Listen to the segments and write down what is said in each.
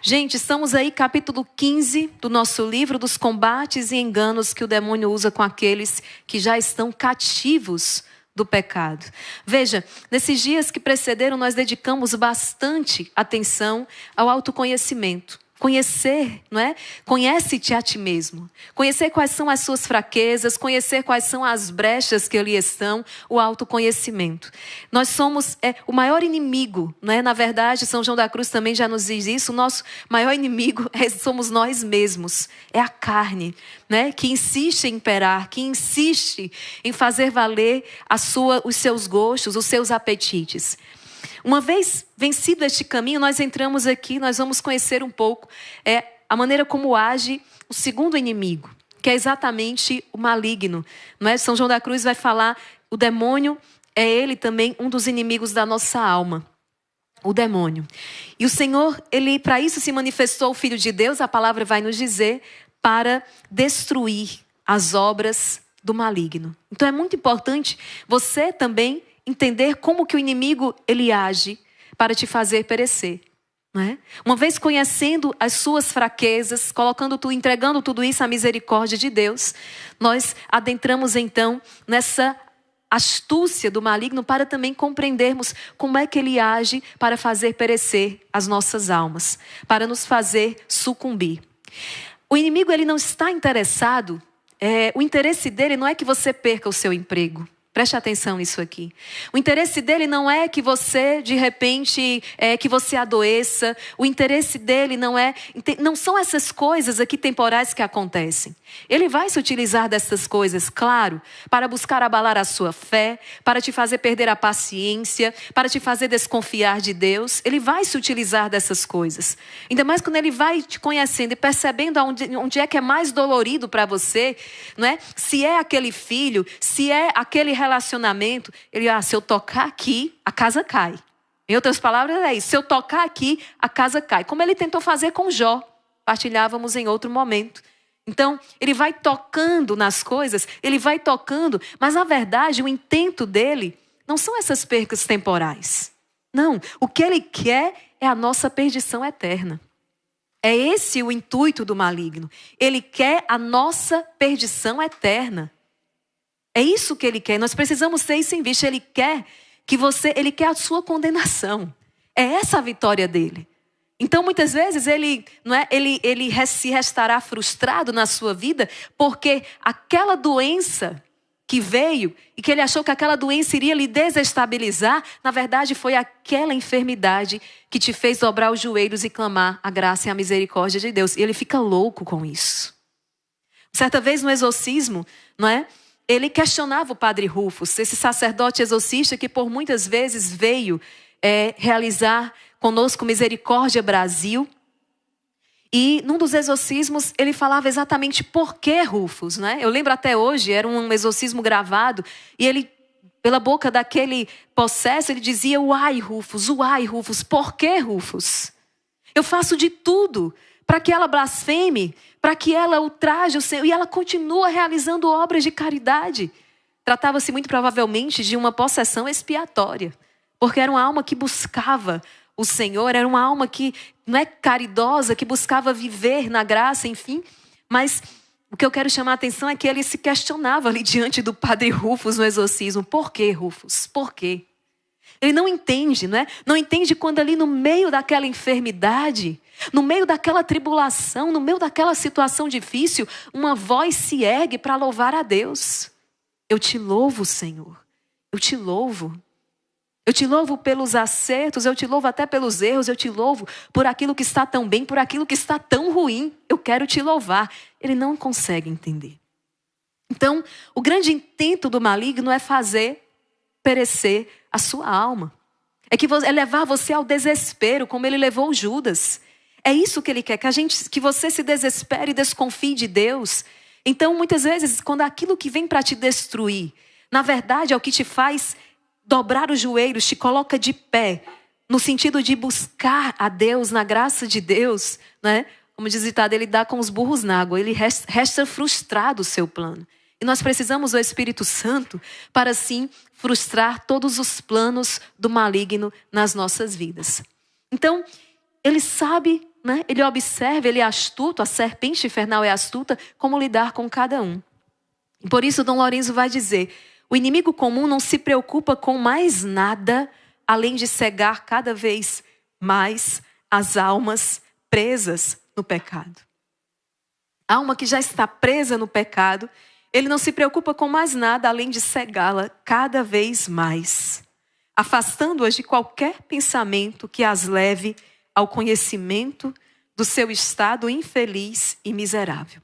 Gente, estamos aí capítulo 15 do nosso livro dos combates e enganos que o demônio usa com aqueles que já estão cativos do pecado. Veja, nesses dias que precederam, nós dedicamos bastante atenção ao autoconhecimento. Conhecer, não é? Conhece-te a ti mesmo. Conhecer quais são as suas fraquezas, conhecer quais são as brechas que ali estão, o autoconhecimento. Nós somos o maior inimigo, não é? Na verdade, São João da Cruz também já nos diz isso, o nosso maior inimigo somos nós mesmos. É a carne, né? Que insiste em imperar, que insiste em fazer valer os seus gostos, os seus apetites. Uma vez vencido este caminho, nós entramos aqui, nós vamos conhecer um pouco a maneira como age o segundo inimigo, que é exatamente o maligno. Não é? São João da Cruz vai falar, o demônio é ele também um dos inimigos da nossa alma. O demônio. E o Senhor, ele para isso se manifestou o Filho de Deus, a palavra vai nos dizer, para destruir as obras do maligno. Então é muito importante você também entender como que o inimigo ele age para te fazer perecer, não é? Uma vez conhecendo as suas fraquezas, entregando tudo isso à misericórdia de Deus, nós adentramos então nessa astúcia do maligno para também compreendermos como é que ele age para fazer perecer as nossas almas, para nos fazer sucumbir. O inimigo ele não está interessado, o interesse dele não é que você perca o seu emprego. Preste atenção nisso aqui. O interesse dele não é que você, de repente, que você adoeça. O interesse dele não são essas coisas aqui temporais que acontecem. Ele vai se utilizar dessas coisas, claro, para buscar abalar a sua fé, para te fazer perder a paciência, para te fazer desconfiar de Deus. Ele vai se utilizar dessas coisas. Ainda mais quando ele vai te conhecendo e percebendo onde é que é mais dolorido para você, não é? Se é aquele filho, se é aquele relacionamento, ele, se eu tocar aqui, a casa cai. Em outras palavras é isso, se eu tocar aqui, a casa cai. Como ele tentou fazer com Jó, partilhávamos em outro momento. Então, ele vai tocando nas coisas, ele vai tocando, mas na verdade o intento dele não são essas percas temporais. Não, o que ele quer é a nossa perdição eterna. É esse o intuito do maligno. Ele quer a nossa perdição eterna. É isso que ele quer. Nós precisamos ter isso em vista. Ele quer a sua condenação. É essa a vitória dele. Então, muitas vezes, ele se restará frustrado na sua vida porque aquela doença que veio e que ele achou que aquela doença iria lhe desestabilizar, na verdade, foi aquela enfermidade que te fez dobrar os joelhos e clamar a graça e a misericórdia de Deus. E ele fica louco com isso. Certa vez, no exorcismo, não é? Ele questionava o padre Rufus, esse sacerdote exorcista que por muitas vezes veio realizar conosco Misericórdia Brasil. E num dos exorcismos ele falava exatamente por que Rufus, né? Eu lembro até hoje, era um exorcismo gravado, e ele, pela boca daquele possesso, ele dizia, uai Rufus, por que Rufus? Eu faço de tudo para que ela blasfeme, para que ela ultraje o Senhor, e ela continua realizando obras de caridade. Tratava-se muito provavelmente de uma possessão expiatória, porque era uma alma que buscava o Senhor, era uma alma que não é caridosa, que buscava viver na graça, enfim. Mas o que eu quero chamar a atenção é que ele se questionava ali diante do padre Rufus no exorcismo. Por que, Rufus? Por quê? Ele não entende, não é? Não entende quando ali no meio daquela enfermidade, no meio daquela tribulação, no meio daquela situação difícil, uma voz se ergue para louvar a Deus. Eu te louvo, Senhor. Eu te louvo. Eu te louvo pelos acertos, eu te louvo até pelos erros, eu te louvo por aquilo que está tão bem, por aquilo que está tão ruim. Eu quero te louvar. Ele não consegue entender. Então, o grande intento do maligno é fazer perecer a sua alma. É levar você ao desespero, como ele levou Judas. É isso que ele quer, que você se desespere e desconfie de Deus. Então, muitas vezes, quando aquilo que vem para te destruir, na verdade é o que te faz dobrar os joelhos, te coloca de pé, no sentido de buscar a Deus, na graça de Deus, né? Como diz o ditado, ele dá com os burros na água, ele resta frustrado o seu plano. E nós precisamos do Espírito Santo para, assim, frustrar todos os planos do maligno nas nossas vidas. Então, ele sabe, né? Ele observa, ele é astuto, a serpente infernal é astuta, como lidar com cada um. E por isso Dom Lorenzo vai dizer, o inimigo comum não se preocupa com mais nada, além de cegar cada vez mais as almas presas no pecado. A alma que já está presa no pecado, ele não se preocupa com mais nada, além de cegá-la cada vez mais, afastando-as de qualquer pensamento que as leve ao conhecimento do seu estado infeliz e miserável.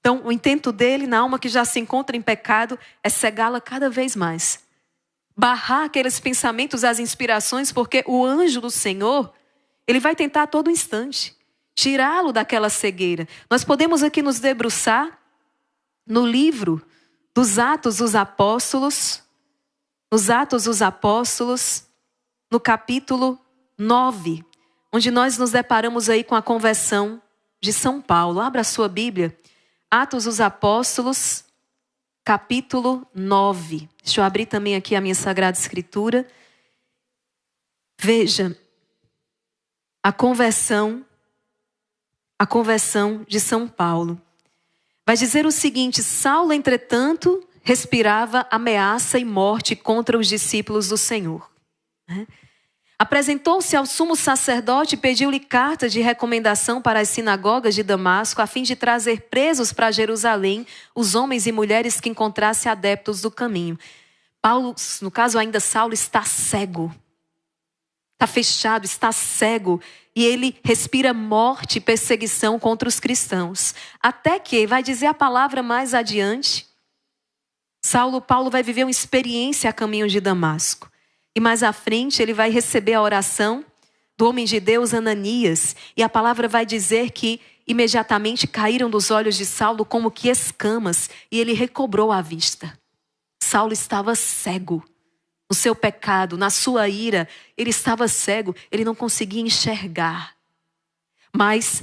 Então, o intento dele na alma que já se encontra em pecado é cegá-la cada vez mais. Barrar aqueles pensamentos, as inspirações, porque o anjo do Senhor, ele vai tentar a todo instante tirá-lo daquela cegueira. Nós podemos aqui nos debruçar no livro dos Atos dos Apóstolos, no capítulo 9, onde nós nos deparamos aí com a conversão de São Paulo. Abra a sua Bíblia. Atos dos Apóstolos, capítulo 9. Deixa eu abrir também aqui a minha Sagrada Escritura. Veja, a conversão de São Paulo. Vai dizer o seguinte, Saulo, entretanto, respirava ameaça e morte contra os discípulos do Senhor. Apresentou-se ao sumo sacerdote e pediu-lhe cartas de recomendação para as sinagogas de Damasco, a fim de trazer presos para Jerusalém os homens e mulheres que encontrasse adeptos do caminho. Paulo, no caso ainda Saulo, está cego. Está fechado, está cego. E ele respira morte e perseguição contra os cristãos. Até que, vai dizer a palavra mais adiante, Paulo vai viver uma experiência a caminho de Damasco. E mais à frente ele vai receber a oração do homem de Deus Ananias. E a palavra vai dizer que imediatamente caíram dos olhos de Saulo como que escamas. E ele recobrou a vista. Saulo estava cego. No seu pecado, na sua ira, ele estava cego. Ele não conseguia enxergar. Mas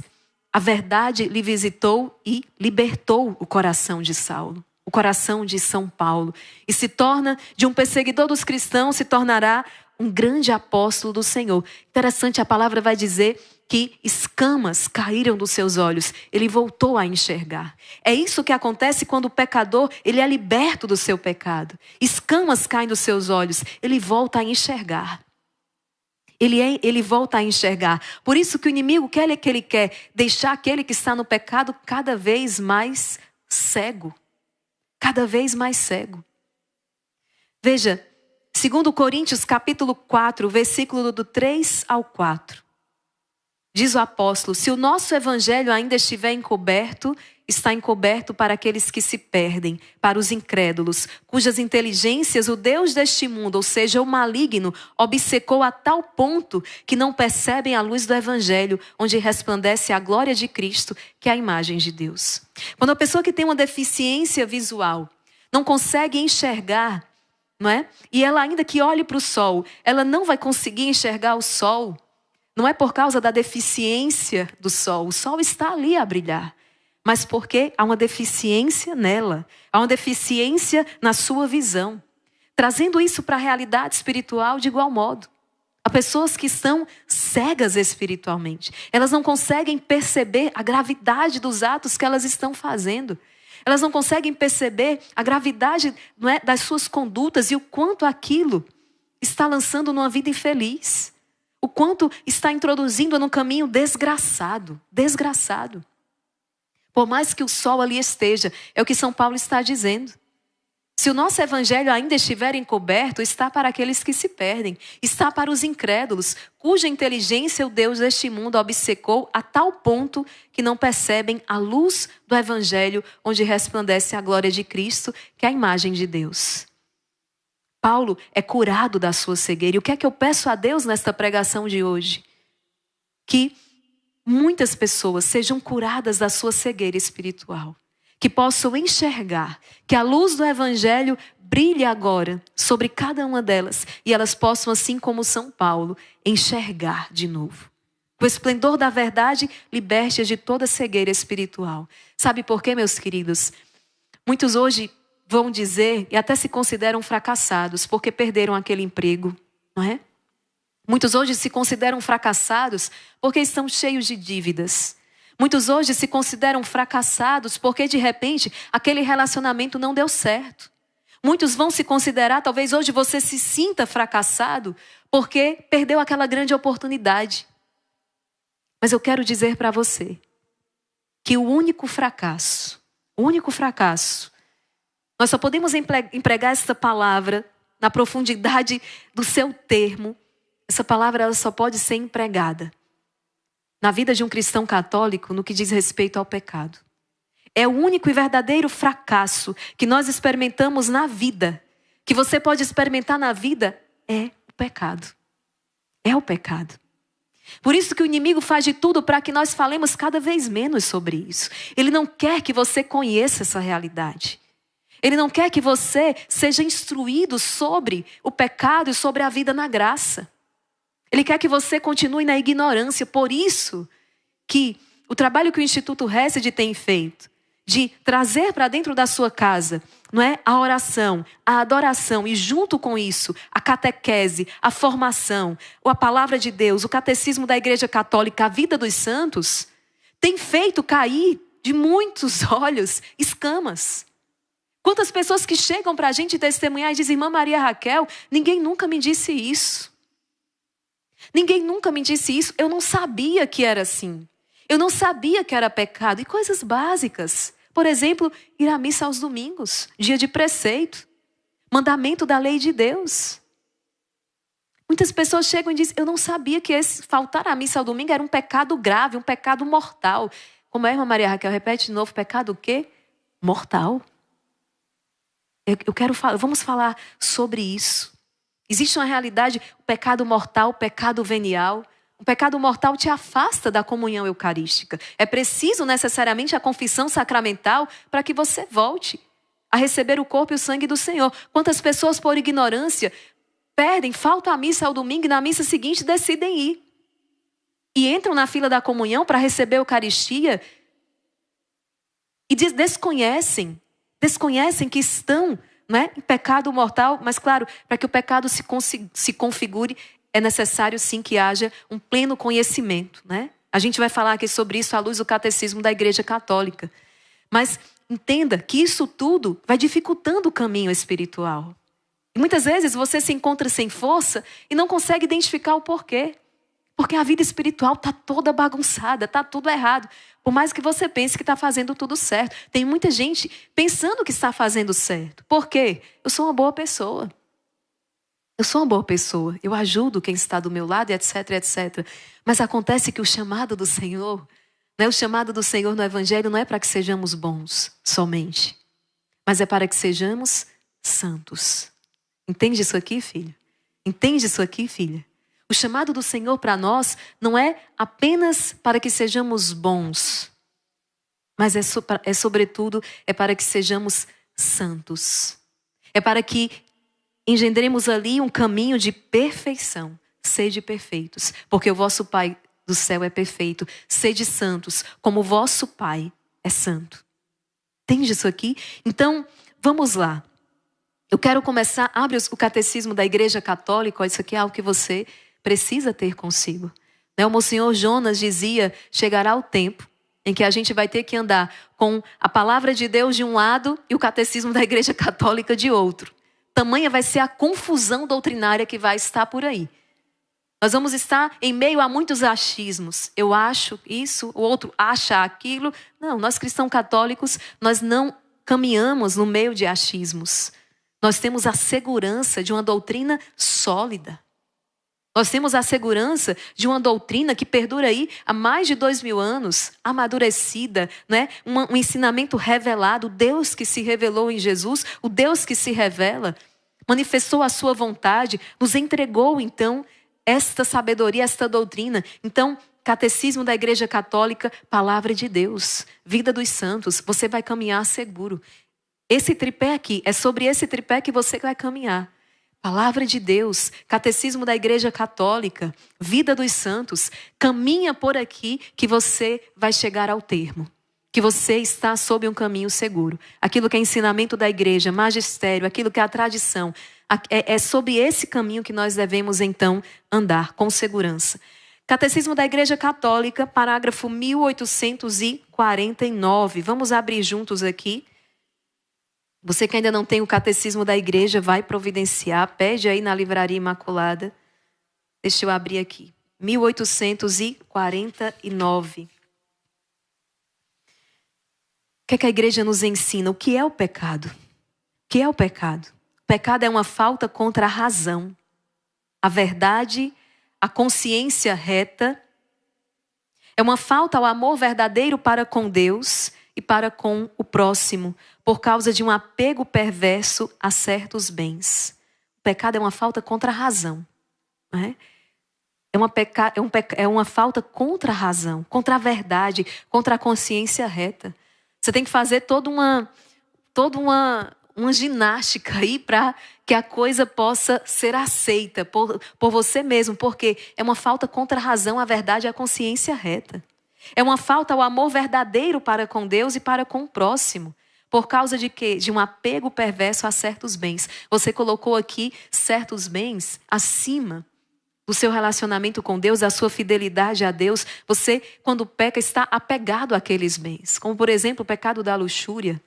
a verdade lhe visitou e libertou o coração de Saulo. O coração de São Paulo, e se torna, de um perseguidor dos cristãos, se tornará um grande apóstolo do Senhor. Interessante, a palavra vai dizer que escamas caíram dos seus olhos, ele voltou a enxergar. É isso que acontece quando o pecador, ele é liberto do seu pecado. Escamas caem dos seus olhos, ele volta a enxergar. Ele volta a enxergar. Por isso que o inimigo quer que ele quer deixar aquele que está no pecado cada vez mais cego. Cada vez mais cego. Veja, 2 Coríntios capítulo 4, versículo do 3 ao 4. Diz o apóstolo, se o nosso evangelho ainda estiver encoberto, está encoberto para aqueles que se perdem, para os incrédulos, cujas inteligências o Deus deste mundo, ou seja, o maligno, obcecou a tal ponto que não percebem a luz do evangelho, onde resplandece a glória de Cristo, que é a imagem de Deus. Quando a pessoa que tem uma deficiência visual não consegue enxergar, não é? E ela ainda que olhe para o sol, ela não vai conseguir enxergar o sol. Não é por causa da deficiência do sol. O sol está ali a brilhar. Mas porque há uma deficiência nela. Há uma deficiência na sua visão. Trazendo isso para a realidade espiritual de igual modo. Há pessoas que estão cegas espiritualmente. Elas não conseguem perceber a gravidade dos atos que elas estão fazendo. Elas não conseguem perceber a gravidade, não é, das suas condutas e o quanto aquilo está lançando numa vida infeliz. O quanto está introduzindo num caminho desgraçado. Desgraçado. Por mais que o sol ali esteja, é o que São Paulo está dizendo. Se o nosso evangelho ainda estiver encoberto, está para aqueles que se perdem. Está para os incrédulos, cuja inteligência o Deus deste mundo obcecou a tal ponto que não percebem a luz do evangelho, onde resplandece a glória de Cristo, que é a imagem de Deus. Paulo é curado da sua cegueira. E o que é que eu peço a Deus nesta pregação de hoje? Que muitas pessoas sejam curadas da sua cegueira espiritual. Que possam enxergar, que a luz do evangelho brilhe agora sobre cada uma delas. E elas possam, assim como São Paulo, enxergar de novo. O esplendor da verdade liberte-as de toda cegueira espiritual. Sabe por quê, meus queridos? Muitos hoje vão dizer e até se consideram fracassados porque perderam aquele emprego, não é? Muitos hoje se consideram fracassados porque estão cheios de dívidas. Muitos hoje se consideram fracassados porque, de repente, aquele relacionamento não deu certo. Muitos vão se considerar, talvez hoje você se sinta fracassado porque perdeu aquela grande oportunidade. Mas eu quero dizer para você que o único fracasso, nós só podemos empregar essa palavra na profundidade do seu termo. Essa palavra ela só pode ser empregada na vida de um cristão católico no que diz respeito ao pecado. É o único e verdadeiro fracasso que nós experimentamos na vida, que você pode experimentar na vida, é o pecado. É o pecado. Por isso que o inimigo faz de tudo para que nós falemos cada vez menos sobre isso. Ele não quer que você conheça essa realidade. Ele não quer que você seja instruído sobre o pecado e sobre a vida na graça. Ele quer que você continue na ignorância. Por isso que o trabalho que o Instituto Hesed tem feito, de trazer para dentro da sua casa, não é, a oração, a adoração e junto com isso, a catequese, a formação, a palavra de Deus, o catecismo da Igreja Católica, a vida dos santos, tem feito cair de muitos olhos escamas. Quantas pessoas que chegam para a gente testemunhar e dizem, irmã Maria Raquel, ninguém nunca me disse isso. Ninguém nunca me disse isso. Eu não sabia que era assim. Eu não sabia que era pecado. E coisas básicas. Por exemplo, ir à missa aos domingos, dia de preceito, mandamento da lei de Deus. Muitas pessoas chegam e dizem, eu não sabia que faltar à missa ao domingo era um pecado grave, um pecado mortal. Como é, irmã Maria Raquel? Repete de novo, pecado o quê? Mortal. Vamos falar sobre isso. Existe uma realidade, o pecado mortal, o pecado venial. O pecado mortal te afasta da comunhão eucarística. É preciso necessariamente a confissão sacramental para que você volte a receber o corpo e o sangue do Senhor. Quantas pessoas por ignorância perdem, faltam a missa ao domingo e na missa seguinte decidem ir. E entram na fila da comunhão para receber a Eucaristia e desconhecem que estão, né, em pecado mortal. Mas claro, para que o pecado se configure, é necessário sim que haja um pleno conhecimento, né? A gente vai falar aqui sobre isso à luz do catecismo da Igreja Católica. Mas entenda que isso tudo vai dificultando o caminho espiritual. E muitas vezes você se encontra sem força e não consegue identificar o porquê. Porque a vida espiritual está toda bagunçada, está tudo errado. Por mais que você pense que está fazendo tudo certo. Tem muita gente pensando que está fazendo certo. Por quê? Eu sou uma boa pessoa. Eu sou uma boa pessoa, eu ajudo quem está do meu lado, etc, etc. Mas acontece que o chamado do Senhor, né, o chamado do Senhor no Evangelho não é para que sejamos bons somente, mas é para que sejamos santos. Entende isso aqui, filho? Entende isso aqui, filha? O chamado do Senhor para nós não é apenas para que sejamos bons, mas sobretudo para que sejamos santos. É para que engendremos ali um caminho de perfeição. Sede perfeitos, porque o vosso Pai do céu é perfeito. Sede santos, como o vosso Pai é santo. Entende isso aqui? Então, vamos lá. Eu quero começar, abre o catecismo da Igreja Católica. Isso aqui é algo que você precisa ter consigo. O Monsenhor Jonas dizia, chegará o tempo em que a gente vai ter que andar com a palavra de Deus de um lado e o catecismo da Igreja Católica de outro. Tamanha vai ser a confusão doutrinária que vai estar por aí. Nós vamos estar em meio a muitos achismos. Eu acho isso, o outro acha aquilo. Não, nós cristãos católicos, nós não caminhamos no meio de achismos. Nós temos a segurança de uma doutrina sólida. Nós temos a segurança de uma doutrina que perdura aí há mais de 2000 anos, amadurecida, né? Um ensinamento revelado, o Deus que se revelou em Jesus, o Deus que se revela, manifestou a sua vontade, nos entregou então esta sabedoria, esta doutrina. Então, catecismo da Igreja Católica, palavra de Deus, vida dos santos, você vai caminhar seguro. Esse tripé aqui, é sobre esse tripé que você vai caminhar. Palavra de Deus, catecismo da Igreja Católica, vida dos santos, caminha por aqui que você vai chegar ao termo. Que você está sob um caminho seguro. Aquilo que é ensinamento da igreja, magistério, aquilo que é a tradição, É sobre esse caminho que nós devemos, então, andar com segurança. Catecismo da Igreja Católica, parágrafo 1849. Vamos abrir juntos aqui. Você que ainda não tem o Catecismo da Igreja, vai providenciar. Pede aí na Livraria Imaculada. Deixa eu abrir aqui. 1849. O que é que a igreja nos ensina? O que é o pecado? O que é o pecado? O pecado é uma falta contra a razão, a verdade, a consciência reta. É uma falta ao amor verdadeiro para com Deus e para com o próximo, por causa de um apego perverso a certos bens. O pecado é uma falta contra a razão, não é? É uma falta contra a razão, contra a verdade, contra a consciência reta. Você tem que fazer toda uma ginástica aí para que a coisa possa ser aceita por você mesmo, porque é uma falta contra a razão, a verdade e a consciência reta. É uma falta ao amor verdadeiro para com Deus e para com o próximo. Por causa de quê? De um apego perverso a certos bens. Você colocou aqui certos bens acima do seu relacionamento com Deus, da sua fidelidade a Deus. Você, quando peca, está apegado àqueles bens. Como, por exemplo, o pecado da luxúria.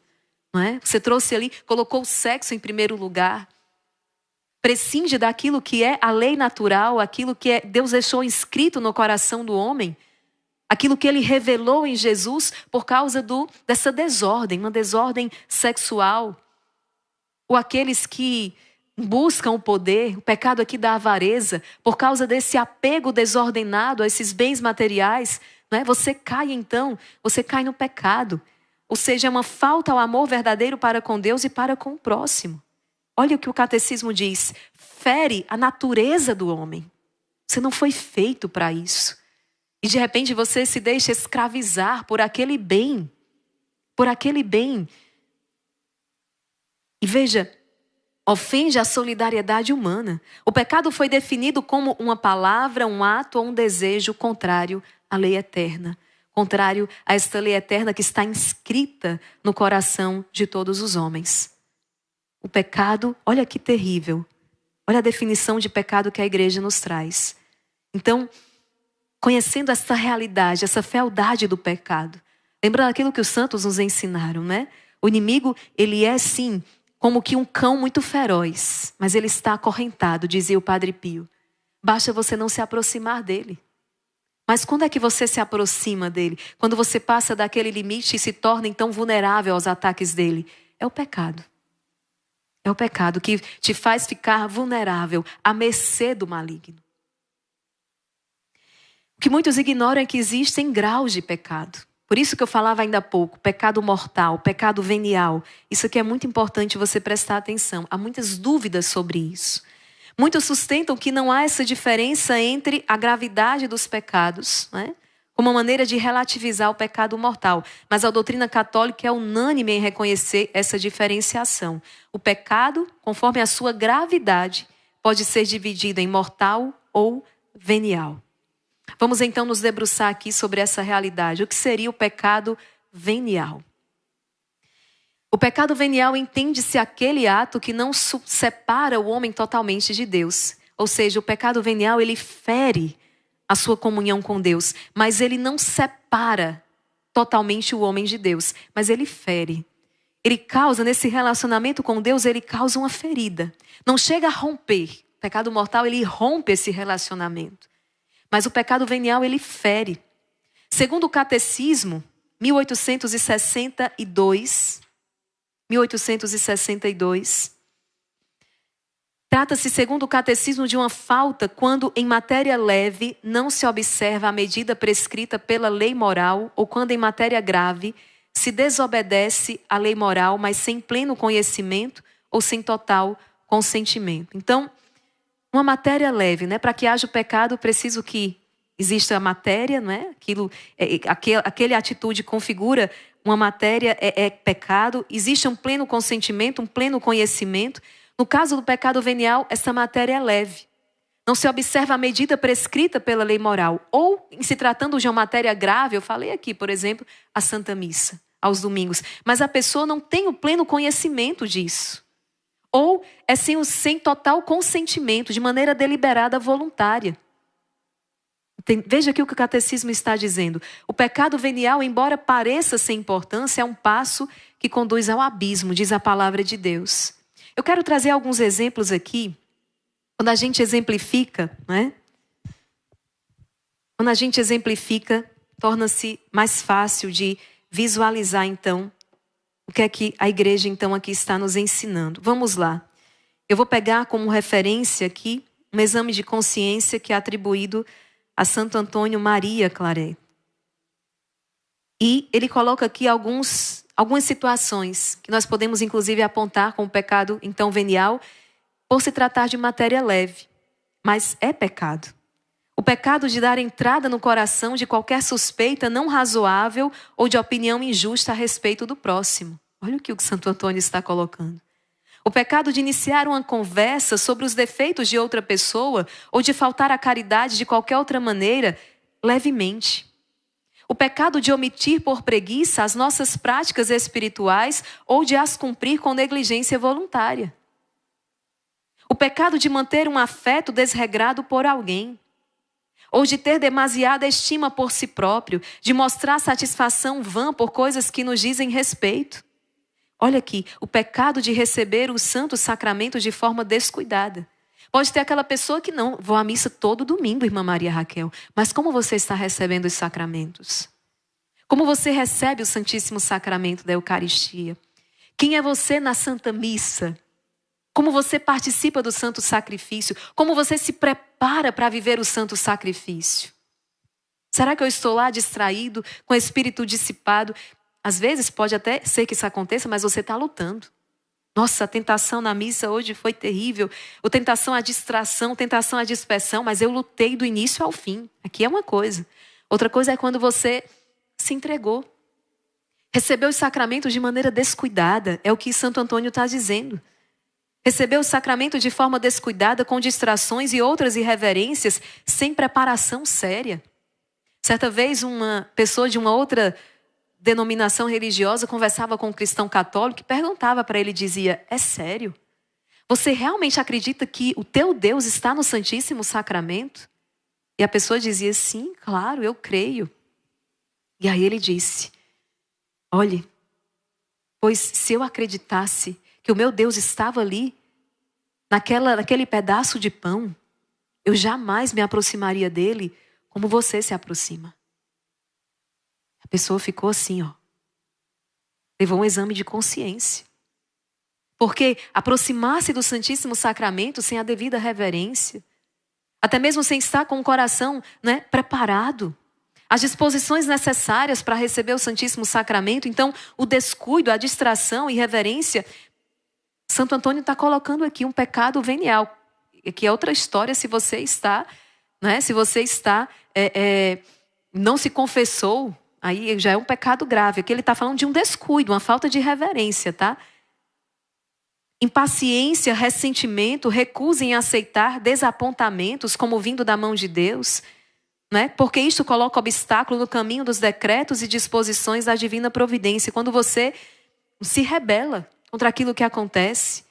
Não é? Você trouxe ali, colocou o sexo em primeiro lugar. Prescinde daquilo que é a lei natural, aquilo que Deus deixou inscrito no coração do homem. Aquilo que ele revelou em Jesus por causa dessa desordem, uma desordem sexual. Ou aqueles que buscam o poder, o pecado aqui da avareza, por causa desse apego desordenado a esses bens materiais, não é? Você cai no pecado. Ou seja, é uma falta ao amor verdadeiro para com Deus e para com o próximo. Olha o que o catecismo diz: fere a natureza do homem. Você não foi feito para isso. E de repente você se deixa escravizar por aquele bem. Por aquele bem. E veja, ofende a solidariedade humana. O pecado foi definido como uma palavra, um ato ou um desejo contrário à lei eterna. Contrário a esta lei eterna que está inscrita no coração de todos os homens. O pecado, olha que terrível. Olha a definição de pecado que a igreja nos traz. Então, conhecendo essa realidade, essa fealdade do pecado, lembrando aquilo que os santos nos ensinaram, né? O inimigo, ele é sim como que um cão muito feroz, mas ele está acorrentado, dizia o Padre Pio. Basta você não se aproximar dele. Mas quando é que você se aproxima dele? Quando você passa daquele limite e se torna então vulnerável aos ataques dele. É o pecado. É o pecado que te faz ficar vulnerável, à mercê do maligno. O que muitos ignoram é que existem graus de pecado. Por isso que eu falava ainda há pouco, pecado mortal, pecado venial. Isso aqui é muito importante você prestar atenção. Há muitas dúvidas sobre isso. Muitos sustentam que não há essa diferença entre a gravidade dos pecados, né? Como uma maneira de relativizar o pecado mortal. Mas a doutrina católica é unânime em reconhecer essa diferenciação. O pecado, conforme a sua gravidade, pode ser dividido em mortal ou venial. Vamos então nos debruçar aqui sobre essa realidade. O que seria o pecado venial? O pecado venial entende-se aquele ato que não separa o homem totalmente de Deus. Ou seja, o pecado venial, ele fere a sua comunhão com Deus, mas ele não separa totalmente o homem de Deus, mas ele fere. Ele causa, nesse relacionamento com Deus, ele causa uma ferida. Não chega a romper. O pecado mortal, ele rompe esse relacionamento. Mas o pecado venial, ele fere. Segundo o Catecismo, 1862, trata-se, segundo o Catecismo, de uma falta quando em matéria leve não se observa a medida prescrita pela lei moral ou quando em matéria grave se desobedece à lei moral, mas sem pleno conhecimento ou sem total consentimento. Então, uma matéria leve, né? Para que haja o pecado, preciso que exista a matéria, não é? Aquela atitude configura uma matéria, é pecado. Existe um pleno consentimento, um pleno conhecimento. No caso do pecado venial, essa matéria é leve. Não se observa a medida prescrita pela lei moral. Ou, em se tratando de uma matéria grave, eu falei aqui, por exemplo, a Santa Missa, aos domingos. Mas a pessoa não tem o pleno conhecimento disso. ou é sem total consentimento, de maneira deliberada, voluntária. Veja aqui o que o catecismo está dizendo. O pecado venial, embora pareça sem importância, é um passo que conduz ao abismo, diz a palavra de Deus. Eu quero trazer alguns exemplos aqui. Quando a gente exemplifica, né? Quando a gente exemplifica, torna-se mais fácil de visualizar, então, o que é que a igreja, então, aqui está nos ensinando. Vamos lá. Eu vou pegar como referência aqui um exame de consciência que é atribuído a Santo Antônio Maria Claret. E ele coloca aqui algumas situações que nós podemos, inclusive, apontar como pecado, então, venial, por se tratar de matéria leve. Mas é pecado. O pecado de dar entrada no coração de qualquer suspeita não razoável ou de opinião injusta a respeito do próximo. Olha o que o Santo Antônio está colocando. O pecado de iniciar uma conversa sobre os defeitos de outra pessoa ou de faltar à caridade de qualquer outra maneira, levemente. O pecado de omitir por preguiça as nossas práticas espirituais ou de as cumprir com negligência voluntária. O pecado de manter um afeto desregrado por alguém. Ou de ter demasiada estima por si próprio, de mostrar satisfação vã por coisas que nos dizem respeito. Olha aqui, o pecado de receber o santo sacramento de forma descuidada. Pode ter aquela pessoa que não, vou à missa todo domingo, irmã Maria Raquel, mas como você está recebendo os sacramentos? Como você recebe o Santíssimo Sacramento da Eucaristia? Quem é você na Santa Missa? Como você participa do santo sacrifício? Como você se prepara para viver o santo sacrifício? Será que eu estou lá distraído, com o espírito dissipado? Às vezes pode até ser que isso aconteça, mas você está lutando. Nossa, a tentação na missa hoje foi terrível. A tentação à distração, a tentação à dispersão, mas eu lutei do início ao fim. Aqui é uma coisa. Outra coisa é quando você se entregou. Recebeu os sacramentos de maneira descuidada. É o que Santo Antônio está dizendo. Recebeu o sacramento de forma descuidada, com distrações e outras irreverências, sem preparação séria. Certa vez, uma pessoa de uma outra denominação religiosa conversava com um cristão católico e perguntava para ele, dizia, é sério? Você realmente acredita que o teu Deus está no Santíssimo Sacramento? E a pessoa dizia, sim, claro, eu creio. E aí ele disse, olhe, pois se eu acreditasse que o meu Deus estava ali, naquele pedaço de pão, eu jamais me aproximaria dele como você se aproxima. A pessoa ficou assim, ó. Levou um exame de consciência. Porque aproximar-se do Santíssimo Sacramento sem a devida reverência, até mesmo sem estar com o coração, né, preparado, as disposições necessárias para receber o Santíssimo Sacramento, então o descuido, a distração e irreverência, Santo Antônio está colocando aqui um pecado venial, que é outra história se você está, né, se você está, não se confessou, aí já é um pecado grave. Aqui ele está falando de um descuido, uma falta de reverência, tá? Impaciência, ressentimento, recusa em aceitar desapontamentos como vindo da mão de Deus, né? Porque isto coloca obstáculo no caminho dos decretos e disposições da divina providência. Quando você se rebela contra aquilo que acontece,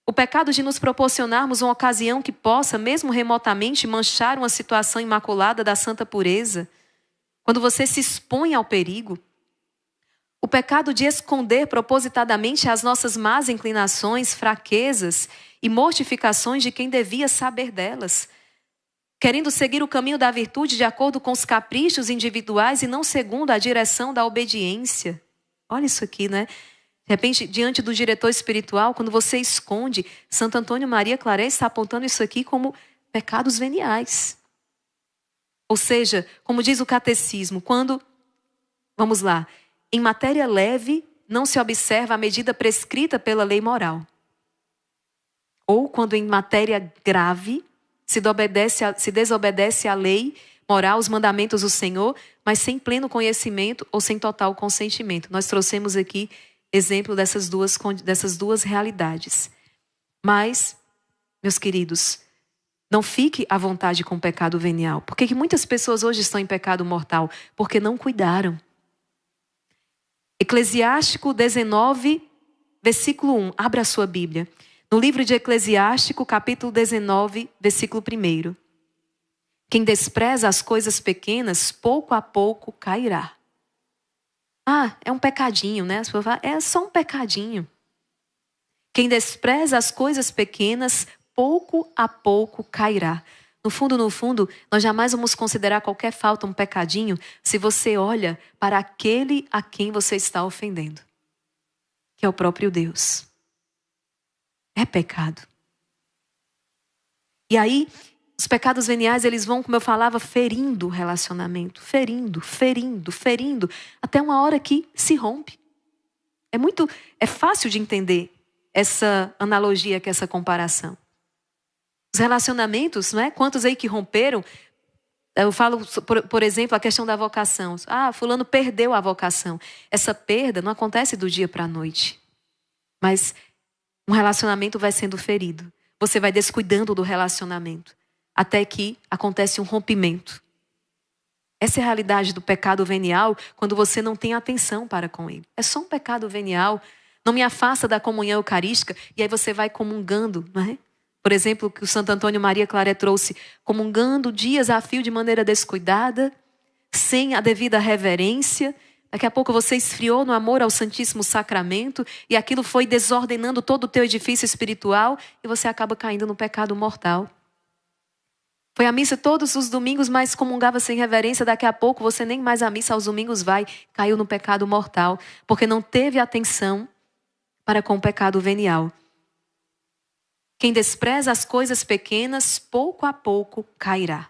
o pecado de nos proporcionarmos uma ocasião que possa, mesmo remotamente, manchar uma situação imaculada da santa pureza, quando você se expõe ao perigo, o pecado de esconder propositadamente as nossas más inclinações, fraquezas e mortificações de quem devia saber delas, querendo seguir o caminho da virtude de acordo com os caprichos individuais e não segundo a direção da obediência. Olha isso aqui, né? De repente, diante do diretor espiritual, quando você esconde, Santo Antônio Maria Claret está apontando isso aqui como pecados veniais. Ou seja, como diz o catecismo, quando, vamos lá, em matéria leve não se observa a medida prescrita pela lei moral. Ou quando em matéria grave se desobedece à lei moral, os mandamentos do Senhor, mas sem pleno conhecimento ou sem total consentimento. Nós trouxemos aqui exemplo dessas duas realidades. Mas, meus queridos, não fique à vontade com o pecado venial. Por que muitas pessoas hoje estão em pecado mortal? Porque não cuidaram. Eclesiástico 19, versículo 1. Abra a sua Bíblia. No livro de Eclesiástico, capítulo 19, versículo 1. Quem despreza as coisas pequenas, pouco a pouco cairá. Ah, é um pecadinho, né? As pessoas falam, é só um pecadinho. Quem despreza as coisas pequenas, pouco a pouco cairá. No fundo, nós jamais vamos considerar qualquer falta um pecadinho se você olha para aquele a quem você está ofendendo, que é o próprio Deus. É pecado. E aí, os pecados veniais, eles vão, como eu falava, ferindo o relacionamento. Ferindo, até uma hora que se rompe. É fácil de entender essa analogia, essa comparação. Os relacionamentos, não é? Quantos aí que romperam? Eu falo, por exemplo, a questão da vocação. Ah, fulano perdeu a vocação. Essa perda não acontece do dia para a noite. Mas um relacionamento vai sendo ferido. Você vai descuidando do relacionamento. Até que acontece um rompimento. Essa é a realidade do pecado venial quando você não tem atenção para com ele. É só um pecado venial. Não me afasta da comunhão eucarística. E aí você vai comungando, não é? Por exemplo, o que o Santo Antônio Maria Claret trouxe, comungando dias a fio de maneira descuidada, sem a devida reverência. Daqui a pouco você esfriou no amor ao Santíssimo Sacramento e aquilo foi desordenando todo o teu edifício espiritual e você acaba caindo no pecado mortal. Foi à missa todos os domingos, mas comungava sem reverência. Daqui a pouco você nem mais à missa aos domingos vai, caiu no pecado mortal, porque não teve atenção para com o pecado venial. Quem despreza as coisas pequenas, pouco a pouco cairá.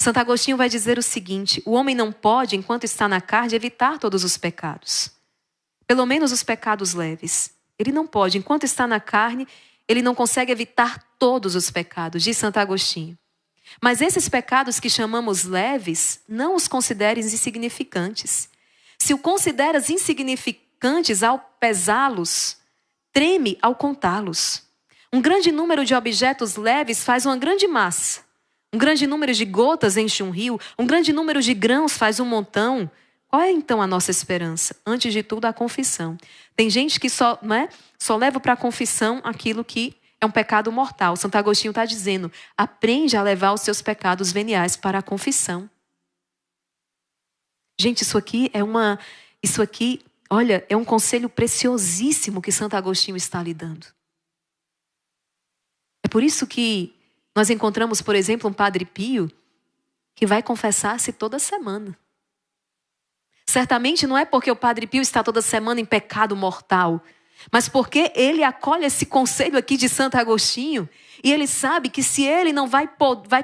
Santo Agostinho vai dizer o seguinte: o homem não pode, enquanto está na carne, evitar todos os pecados. Pelo menos os pecados leves. Ele não pode, enquanto está na carne, ele não consegue evitar todos os pecados, diz Santo Agostinho. Mas esses pecados que chamamos leves, não os consideres insignificantes. Se o consideras insignificantes ao pesá-los, treme ao contá-los. Um grande número de objetos leves faz uma grande massa. Um grande número de gotas enche um rio. Um grande número de grãos faz um montão. Qual é então a nossa esperança? Antes de tudo, a confissão. Tem gente que só leva para a confissão aquilo que é um pecado mortal. Santo Agostinho está dizendo, aprende a levar os seus pecados veniais para a confissão. Gente, isso aqui, olha, é um conselho preciosíssimo que Santo Agostinho está lhe dando. É por isso que nós encontramos, por exemplo, um Padre Pio que vai confessar-se toda semana. Certamente não é porque o Padre Pio está toda semana em pecado mortal, mas porque ele acolhe esse conselho aqui de Santo Agostinho e ele sabe que se ele não vai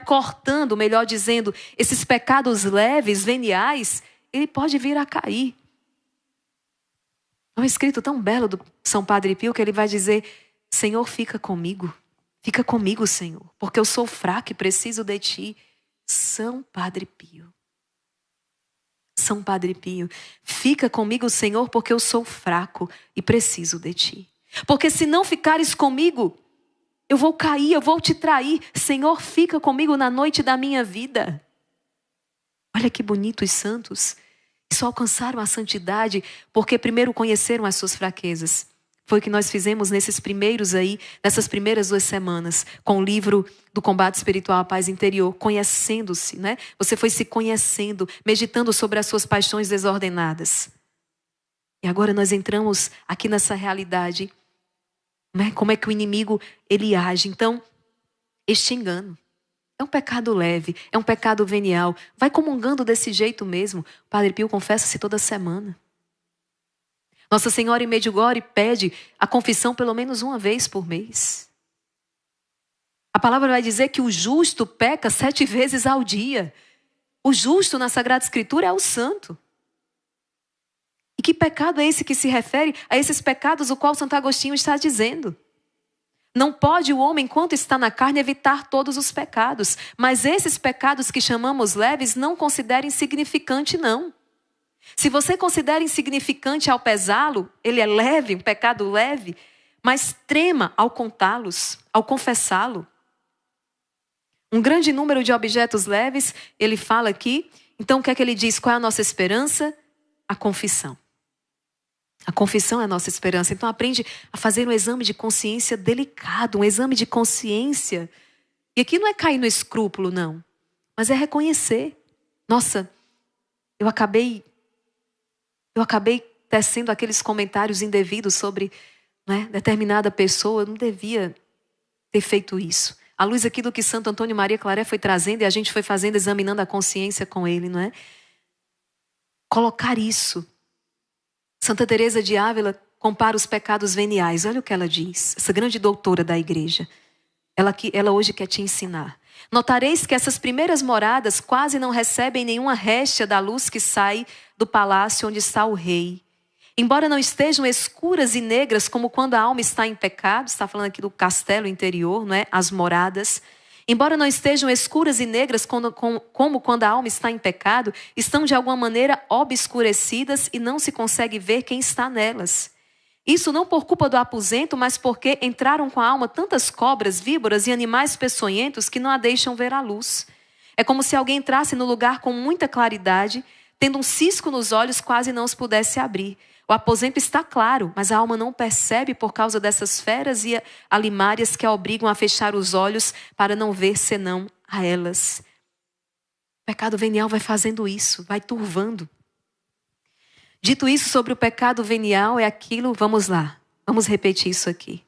cortando, melhor dizendo, esses pecados leves, veniais, ele pode vir a cair. É um escrito tão belo do São Padre Pio que ele vai dizer: Senhor, fica comigo, Senhor, porque eu sou fraco e preciso de ti. São Padre Pio. São Padre Pio, fica comigo, Senhor, porque eu sou fraco e preciso de ti. Porque se não ficares comigo, eu vou cair, eu vou te trair. Senhor, fica comigo na noite da minha vida. Olha que bonito os santos. Só alcançaram a santidade porque primeiro conheceram as suas fraquezas. Foi o que nós fizemos nessas primeiras 2 semanas, com o livro do Combate Espiritual à Paz Interior, conhecendo-se, né? Você foi se conhecendo, meditando sobre as suas paixões desordenadas. E agora nós entramos aqui nessa realidade, né? Como é que o inimigo, ele age. Então, este engano é um pecado leve, é um pecado venial. Vai comungando desse jeito mesmo. O Padre Pio confessa-se toda semana. Nossa Senhora em Medjugorje pede a confissão pelo menos uma vez por mês. A palavra vai dizer que o justo peca 7 vezes ao dia. O justo na Sagrada Escritura é o santo. E que pecado é esse que se refere a esses pecados o qual Santo Agostinho está dizendo? Não pode o homem, enquanto está na carne, evitar todos os pecados. Mas esses pecados que chamamos leves, não considere insignificante, não. Se você considera insignificante ao pesá-lo, ele é leve, um pecado leve, mas trema ao contá-los, ao confessá-lo. Um grande número de objetos leves, ele fala aqui. Então o que é que ele diz? Qual é a nossa esperança? A confissão. A confissão é a nossa esperança. Então aprende a fazer um exame de consciência delicado, um exame de consciência. E aqui não é cair no escrúpulo, não. Mas é reconhecer. Nossa, eu acabei tecendo aqueles comentários indevidos sobre, né, determinada pessoa. Eu não devia ter feito isso. À luz aqui do que Santo Antônio Maria Claret foi trazendo e a gente foi fazendo, examinando a consciência com ele, não é? Colocar isso. Santa Teresa de Ávila compara os pecados veniais. Olha o que ela diz. Essa grande doutora da igreja. Ela hoje quer te ensinar. Notareis que essas primeiras moradas quase não recebem nenhuma réstia da luz que sai do palácio onde está o rei. Embora não estejam escuras e negras como quando a alma está em pecado, está falando aqui do castelo interior, não é? As moradas. Embora não estejam escuras e negras como quando a alma está em pecado, estão de alguma maneira obscurecidas e não se consegue ver quem está nelas. Isso não por culpa do aposento, mas porque entraram com a alma tantas cobras, víboras e animais peçonhentos que não a deixam ver a luz. É como se alguém entrasse no lugar com muita claridade, tendo um cisco nos olhos, quase não os pudesse abrir. O aposento está claro, mas a alma não percebe por causa dessas feras e alimárias que a obrigam a fechar os olhos para não ver senão a elas. O pecado venial vai fazendo isso, vai turvando. Dito isso sobre o pecado venial, é aquilo, vamos lá, vamos repetir isso aqui.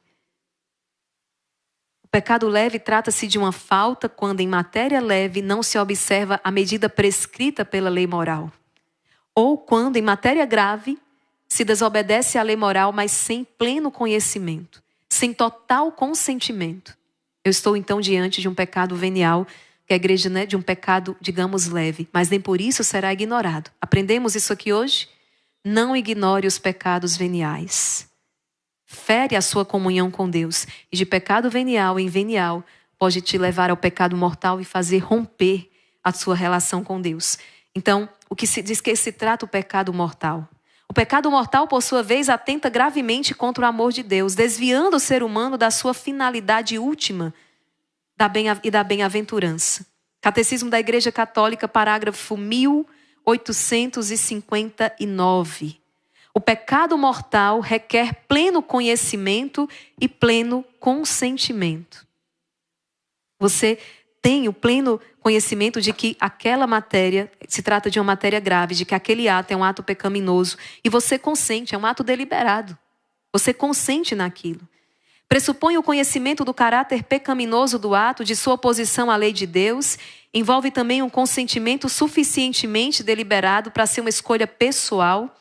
O pecado leve trata-se de uma falta quando em matéria leve não se observa a medida prescrita pela lei moral. Ou quando em matéria grave se desobedece à lei moral, mas sem pleno conhecimento, sem total consentimento. Eu estou então diante de um pecado venial, que a igreja, né, de um pecado, digamos, leve, mas nem por isso será ignorado. Aprendemos isso aqui hoje? Não ignore os pecados veniais. Fere a sua comunhão com Deus. E de pecado venial em venial pode te levar ao pecado mortal e fazer romper a sua relação com Deus. Então, o que se diz que se trata o pecado mortal? O pecado mortal, por sua vez, atenta gravemente contra o amor de Deus, desviando o ser humano da sua finalidade última e da bem-aventurança. Catecismo da Igreja Católica, parágrafo 1859. O pecado mortal requer pleno conhecimento e pleno consentimento. Você tem o pleno conhecimento de que aquela matéria se trata de uma matéria grave, de que aquele ato é um ato pecaminoso. E você consente, é um ato deliberado. Você consente naquilo. Pressupõe o conhecimento do caráter pecaminoso do ato, de sua oposição à lei de Deus. Envolve também um consentimento suficientemente deliberado para ser uma escolha pessoal.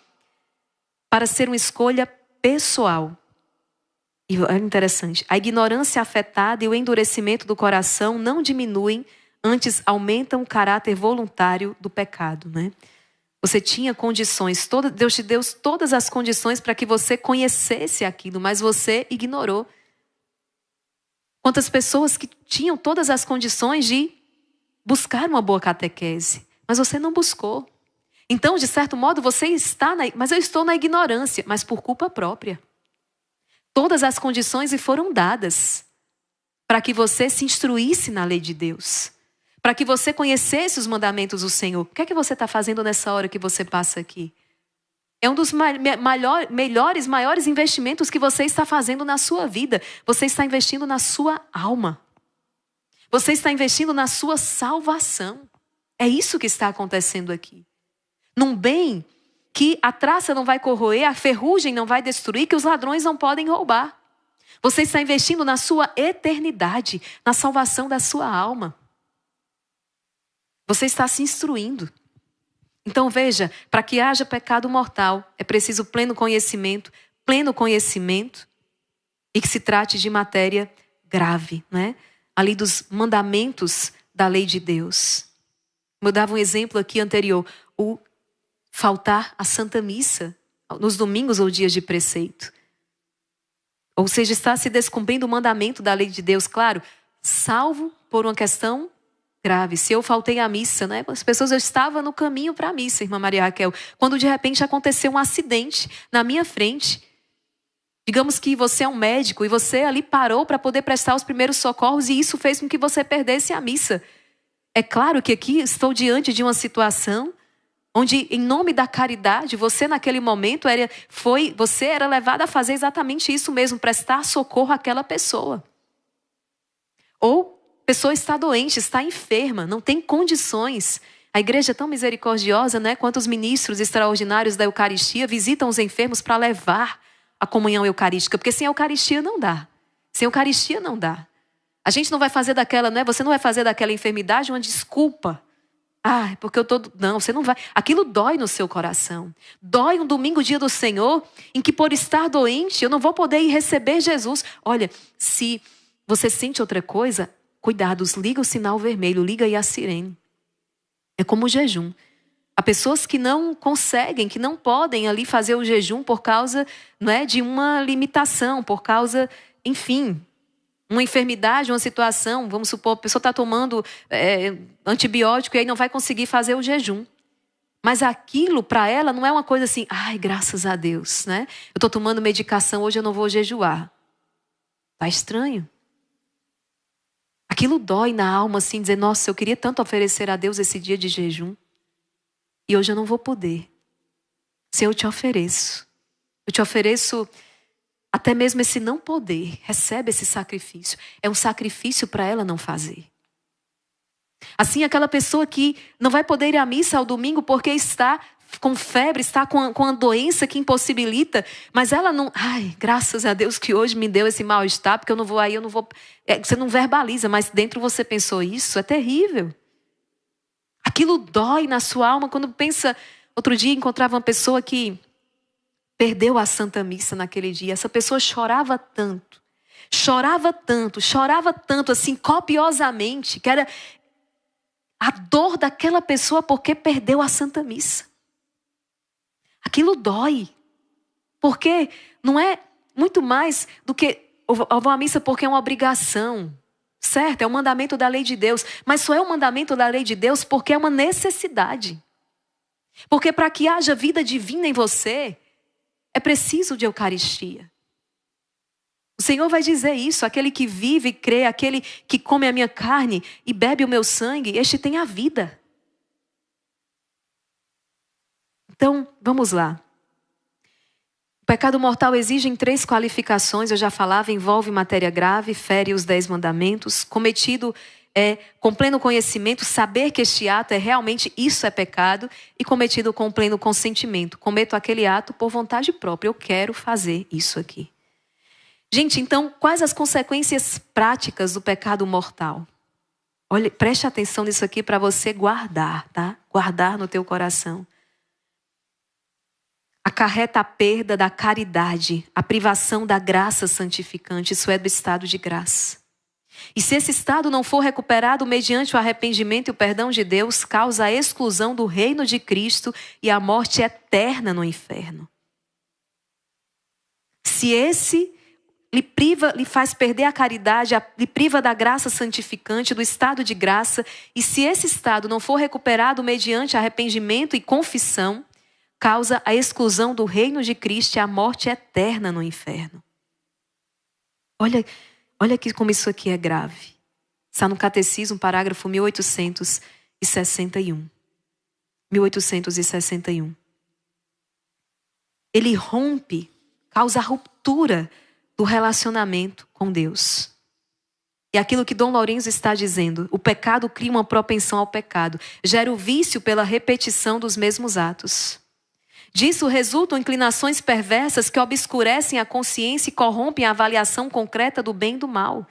E é interessante, a ignorância afetada e o endurecimento do coração não diminuem, antes aumentam o caráter voluntário do pecado, né? Você tinha condições, Deus te deu todas as condições para que você conhecesse aquilo, mas você ignorou. Quantas pessoas que tinham todas as condições de buscar uma boa catequese, mas você não buscou. Então, de certo modo, você está mas eu estou na ignorância, mas por culpa própria. Todas as condições lhe foram dadas para que você se instruísse na lei de Deus, para que você conhecesse os mandamentos do Senhor. O que é que você está fazendo nessa hora que você passa aqui? É um dos maiores investimentos que você está fazendo na sua vida. Você está investindo na sua alma. Você está investindo na sua salvação. É isso que está acontecendo aqui. Num bem que a traça não vai corroer, a ferrugem não vai destruir, que os ladrões não podem roubar. Você está investindo na sua eternidade, na salvação da sua alma. Você está se instruindo. Então veja, para que haja pecado mortal, é preciso pleno conhecimento e que se trate de matéria grave, né? Ali dos mandamentos da lei de Deus. Eu dava um exemplo aqui anterior, o faltar à Santa Missa nos domingos ou dias de preceito. Ou seja, está se descumprindo o mandamento da lei de Deus, claro, salvo por uma questão grave. Se eu faltei à missa, né? As pessoas, eu estava no caminho para a missa, irmã Maria Raquel, quando de repente aconteceu um acidente na minha frente. Digamos que você é um médico e você ali parou para poder prestar os primeiros socorros e isso fez com que você perdesse a missa. É claro que aqui estou diante de uma situação onde em nome da caridade, você naquele momento você era levado a fazer exatamente isso mesmo, prestar socorro àquela pessoa. Ou a pessoa está doente, está enferma, não tem condições. A igreja é tão misericordiosa, né? Quantos ministros extraordinários da Eucaristia visitam os enfermos para levar a comunhão eucarística, porque sem a Eucaristia não dá. Sem Eucaristia não dá. A gente não vai fazer daquela, né? Você não vai fazer daquela enfermidade uma desculpa. Ah, porque eu tô... Não, você não vai. Aquilo dói no seu coração. Dói um domingo, dia do Senhor, em que por estar doente, eu não vou poder ir receber Jesus. Olha, se você sente outra coisa, cuidados, liga o sinal vermelho, liga aí a sirene. É como o jejum. Há pessoas que não conseguem, que não podem ali fazer o jejum por causa, não é, de uma limitação, por causa, enfim, uma enfermidade, uma situação. Vamos supor, a pessoa está tomando antibiótico e aí não vai conseguir fazer o jejum. Mas aquilo para ela não é uma coisa assim, ai, graças a Deus, né? Eu estou tomando medicação, hoje eu não vou jejuar. Tá estranho. Aquilo dói na alma, assim, dizer, nossa, eu queria tanto oferecer a Deus esse dia de jejum. E hoje eu não vou poder. Senhor, eu te ofereço. Eu te ofereço até mesmo esse não poder. Recebe esse sacrifício. É um sacrifício para ela não fazer. Assim, aquela pessoa que não vai poder ir à missa ao domingo porque está com febre, está com a doença que impossibilita, mas ela não... Ai, graças a Deus que hoje me deu esse mal-estar, porque eu não vou aí, eu não vou... Você não verbaliza, mas dentro você pensou isso, é terrível. Aquilo dói na sua alma quando pensa... Outro dia encontrava uma pessoa que perdeu a Santa Missa naquele dia. Essa pessoa chorava tanto, assim, copiosamente, que era a dor daquela pessoa porque perdeu a Santa Missa. Aquilo dói, porque não é muito mais do que eu vou à missa porque é uma obrigação, certo? É um mandamento da lei de Deus, mas só é um mandamento da lei de Deus porque é uma necessidade. Porque para que haja vida divina em você, é preciso de Eucaristia. O Senhor vai dizer isso, aquele que vive e crê, aquele que come a minha carne e bebe o meu sangue, este tem a vida. Então, vamos lá. O pecado mortal exige 3 qualificações, eu já falava, envolve matéria grave, fere os 10 mandamentos, cometido com pleno conhecimento, saber que este ato realmente isso é pecado, e cometido com pleno consentimento. Cometo aquele ato por vontade própria, eu quero fazer isso aqui. Gente, então, quais as consequências práticas do pecado mortal? Olha, preste atenção nisso aqui para você guardar, tá? Guardar no teu coração. Acarreta a perda da caridade, a privação da graça santificante, isso é do estado de graça. E se esse estado não for recuperado mediante o arrependimento e o perdão de Deus, causa a exclusão do reino de Cristo e a morte eterna no inferno. Se esse lhe faz perder a caridade, lhe priva da graça santificante, do estado de graça, e se esse estado não for recuperado mediante arrependimento e confissão, causa a exclusão do reino de Cristo e a morte eterna no inferno. Olha aqui como isso aqui é grave. Está no Catecismo, parágrafo 1861. 1861. Ele rompe, causa a ruptura do relacionamento com Deus. E aquilo que Dom Lourenço está dizendo, o pecado cria uma propensão ao pecado, gera o vício pela repetição dos mesmos atos. Disso resultam inclinações perversas que obscurecem a consciência e corrompem a avaliação concreta do bem e do mal.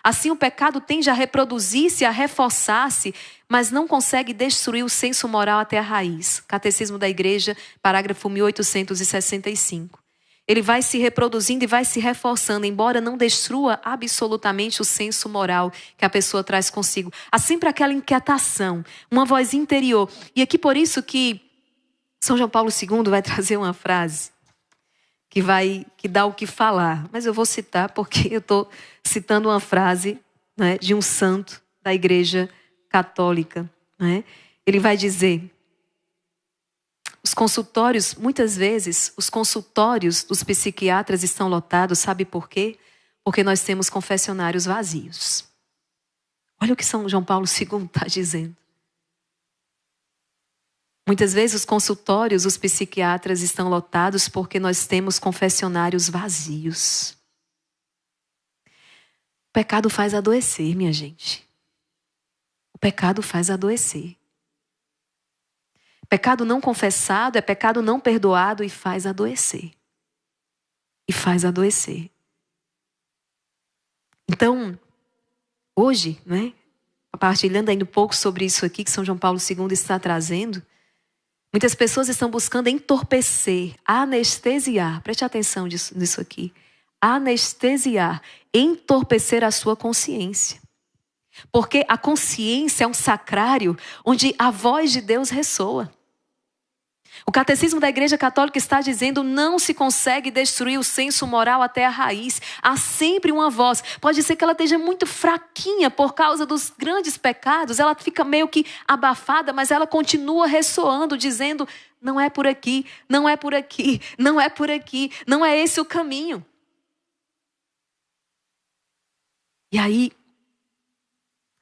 Assim, o pecado tende a reproduzir-se, a reforçar-se, mas não consegue destruir o senso moral até a raiz. Catecismo da Igreja, parágrafo 1865. Ele vai se reproduzindo e vai se reforçando, embora não destrua absolutamente o senso moral que a pessoa traz consigo. Há sempre aquela inquietação, uma voz interior. E aqui por isso que São João Paulo II vai trazer uma frase que dá o que falar. Mas eu vou citar porque eu estou citando uma frase, né, de um santo da Igreja Católica. Né? Ele vai dizer, os consultórios, muitas vezes, os consultórios dos psiquiatras estão lotados, sabe por quê? Porque nós temos confessionários vazios. Olha o que São João Paulo II está dizendo. Muitas vezes os consultórios, os psiquiatras estão lotados porque nós temos confessionários vazios. O pecado faz adoecer, minha gente. O pecado faz adoecer. Pecado não confessado é pecado não perdoado e faz adoecer. E faz adoecer. Então, hoje, né, compartilhando ainda um pouco sobre isso aqui que São João Paulo II está trazendo, muitas pessoas estão buscando entorpecer, anestesiar, preste atenção nisso aqui, anestesiar, entorpecer a sua consciência. Porque a consciência é um sacrário onde a voz de Deus ressoa. O Catecismo da Igreja Católica está dizendo: não se consegue destruir o senso moral até a raiz. Há sempre uma voz. Pode ser que ela esteja muito fraquinha por causa dos grandes pecados. Ela fica meio que abafada, mas ela continua ressoando, dizendo: não é por aqui, não é por aqui, não é por aqui, não é esse o caminho. E aí,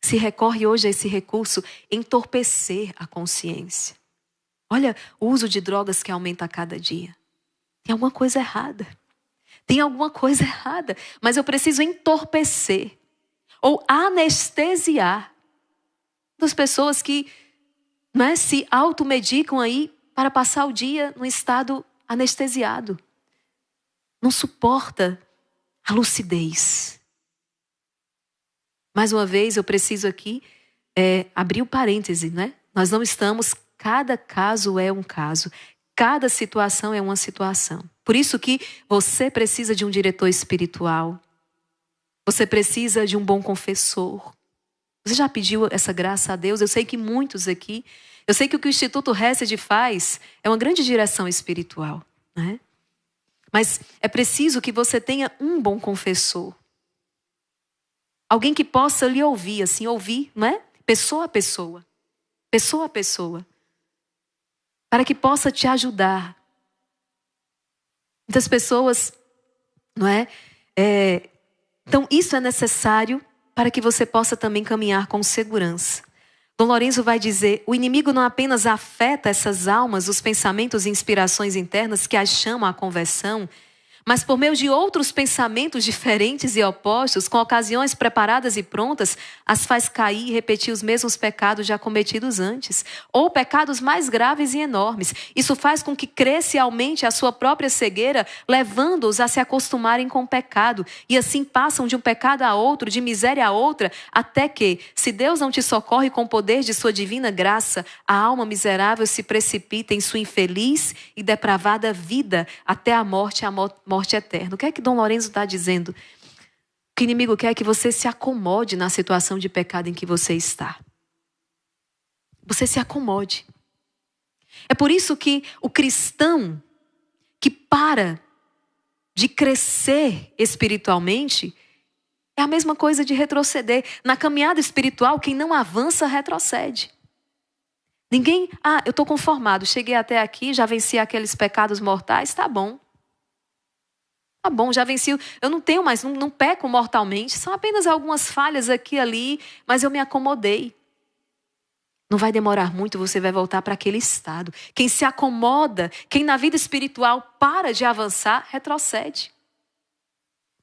se recorre hoje a esse recurso, entorpecer a consciência. Olha, o uso de drogas que aumenta a cada dia. Tem alguma coisa errada. Tem alguma coisa errada. Mas eu preciso entorpecer ou anestesiar das pessoas que, né, se automedicam aí para passar o dia num estado anestesiado. Não suporta a lucidez. Mais uma vez, eu preciso aqui abrir o parêntese, né? Nós não estamos... Cada caso é um caso. Cada situação é uma situação. Por isso que você precisa de um diretor espiritual. Você precisa de um bom confessor. Você já pediu essa graça a Deus? Eu sei que muitos aqui. Eu sei que o Instituto Hesed faz é uma grande direção espiritual, né? Mas é preciso que você tenha um bom confessor. Alguém que possa lhe ouvir, assim, ouvir, não é? Pessoa a pessoa. Pessoa a pessoa. Para que possa te ajudar. Muitas pessoas, não é? Então, isso é necessário para que você possa também caminhar com segurança. Dom Lourenço vai dizer: o inimigo não apenas afeta essas almas, os pensamentos e inspirações internas que as chamam à conversão, mas por meio de outros pensamentos diferentes e opostos, com ocasiões preparadas e prontas, as faz cair e repetir os mesmos pecados já cometidos antes, ou pecados mais graves e enormes. Isso faz com que cresça e aumente a sua própria cegueira, levando-os a se acostumarem com o pecado, e assim passam de um pecado a outro, de miséria a outra, até que, se Deus não te socorre com o poder de sua divina graça, a alma miserável se precipita em sua infeliz e depravada vida, até a morte eterna. O que é que Dom Lourenço está dizendo? O inimigo quer que você se acomode na situação de pecado em que você está. Você se acomode. É por isso que o cristão que para de crescer espiritualmente é a mesma coisa de retroceder. Na caminhada espiritual, quem não avança, retrocede. Ninguém, eu estou conformado, cheguei até aqui, já venci aqueles pecados mortais, tá bom. Tá bom, já venci, eu não tenho mais, não peco mortalmente, são apenas algumas falhas aqui e ali, mas eu me acomodei. Não vai demorar muito, você vai voltar para aquele estado. Quem se acomoda, quem na vida espiritual para de avançar, retrocede.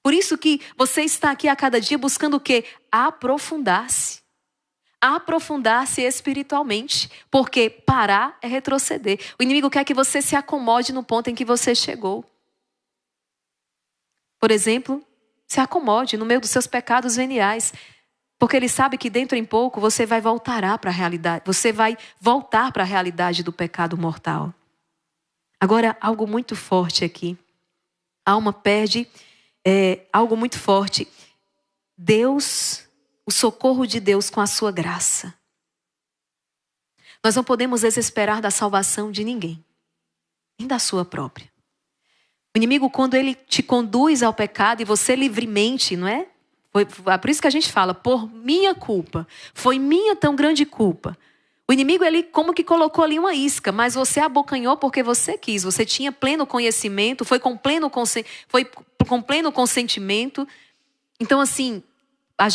Por isso que você está aqui a cada dia buscando o quê? Aprofundar-se. Aprofundar-se espiritualmente, porque parar é retroceder. O inimigo quer que você se acomode no ponto em que você chegou. Por exemplo, se acomode no meio dos seus pecados veniais, porque ele sabe que dentro em pouco você vai voltar para a realidade, você vai voltar para a realidade do pecado mortal. Agora, algo muito forte aqui. A alma perde algo muito forte. Deus, o socorro de Deus com a sua graça. Nós não podemos desesperar da salvação de ninguém, nem da sua própria. O inimigo, quando ele te conduz ao pecado e você livremente, não é? Por isso que a gente fala, por minha culpa, foi minha tão grande culpa. O inimigo, ele como que colocou ali uma isca, mas você abocanhou porque você quis. Você tinha pleno conhecimento, foi com pleno consentimento. Então, assim,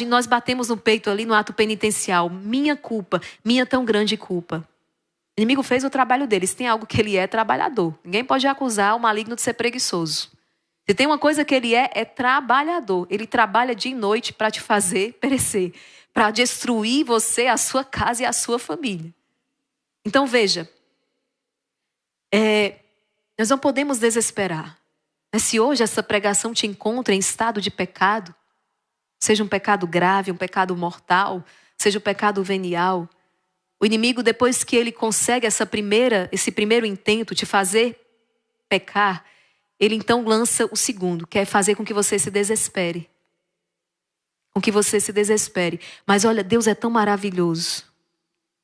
nós batemos no peito ali no ato penitencial. Minha culpa, minha tão grande culpa. O inimigo fez o trabalho dele. Se tem algo que ele é trabalhador. Ninguém pode acusar o maligno de ser preguiçoso. Se tem uma coisa que ele é trabalhador. Ele trabalha dia e noite para te fazer perecer. Para destruir você, a sua casa e a sua família. Então veja. Nós não podemos desesperar. Mas se hoje essa pregação te encontra em estado de pecado, seja um pecado grave, um pecado mortal, seja um pecado venial, o inimigo, depois que ele consegue esse primeiro intento de fazer pecar, ele então lança o segundo, que é fazer com que você se desespere. Com que você se desespere. Mas olha, Deus é tão maravilhoso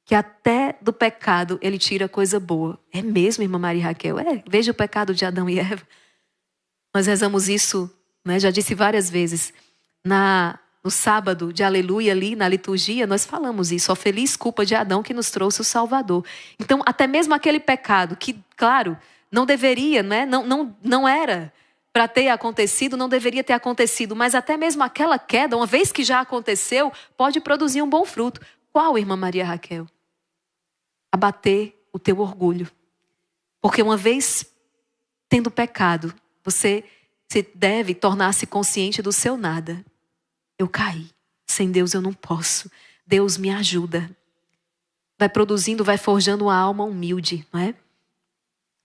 que até do pecado ele tira coisa boa. É mesmo, irmã Maria Raquel? Veja o pecado de Adão e Eva. Nós rezamos isso, né? Já disse várias vezes. No sábado de aleluia ali, na liturgia, nós falamos isso. A feliz culpa de Adão que nos trouxe o Salvador. Então, até mesmo aquele pecado que, claro, não deveria, né? Não era para ter acontecido, não deveria ter acontecido. Mas até mesmo aquela queda, uma vez que já aconteceu, pode produzir um bom fruto. Qual, irmã Maria Raquel? Abater o teu orgulho. Porque uma vez tendo pecado, você deve tornar-se consciente do seu nada. Eu caí. Sem Deus eu não posso. Deus me ajuda. Vai produzindo, vai forjando uma alma humilde, não é?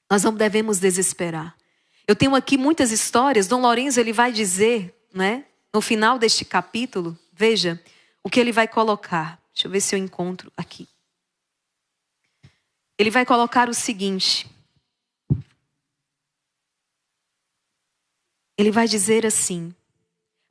Nós não devemos desesperar. Eu tenho aqui muitas histórias. Dom Lourenço, ele vai dizer, né? No final deste capítulo, veja o que ele vai colocar. Deixa eu ver se eu encontro aqui. Ele vai colocar o seguinte. Ele vai dizer assim: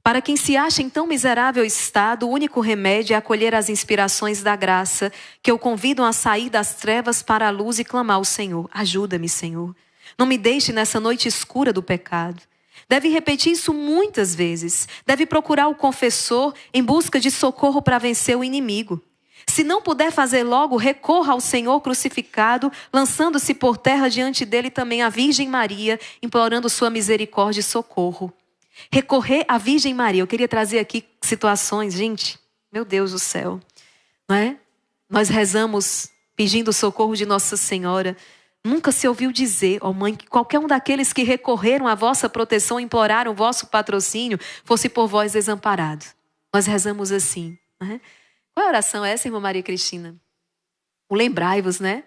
para quem se acha em tão miserável estado, o único remédio é acolher as inspirações da graça, que o convidam a sair das trevas para a luz e clamar ao Senhor. Ajuda-me, Senhor. Não me deixe nessa noite escura do pecado. Deve repetir isso muitas vezes. Deve procurar o confessor em busca de socorro para vencer o inimigo. Se não puder fazer logo, recorra ao Senhor crucificado, lançando-se por terra diante dele também a Virgem Maria, implorando sua misericórdia e socorro. Recorrer à Virgem Maria. Eu queria trazer aqui situações, gente, meu Deus do céu, não é? Nós rezamos pedindo o socorro de Nossa Senhora. Nunca se ouviu dizer, ó mãe, que qualquer um daqueles que recorreram à vossa proteção, imploraram o vosso patrocínio, fosse por vós desamparado. Nós rezamos assim, né? Qual oração é essa, irmã Maria Cristina? O lembrai-vos, né?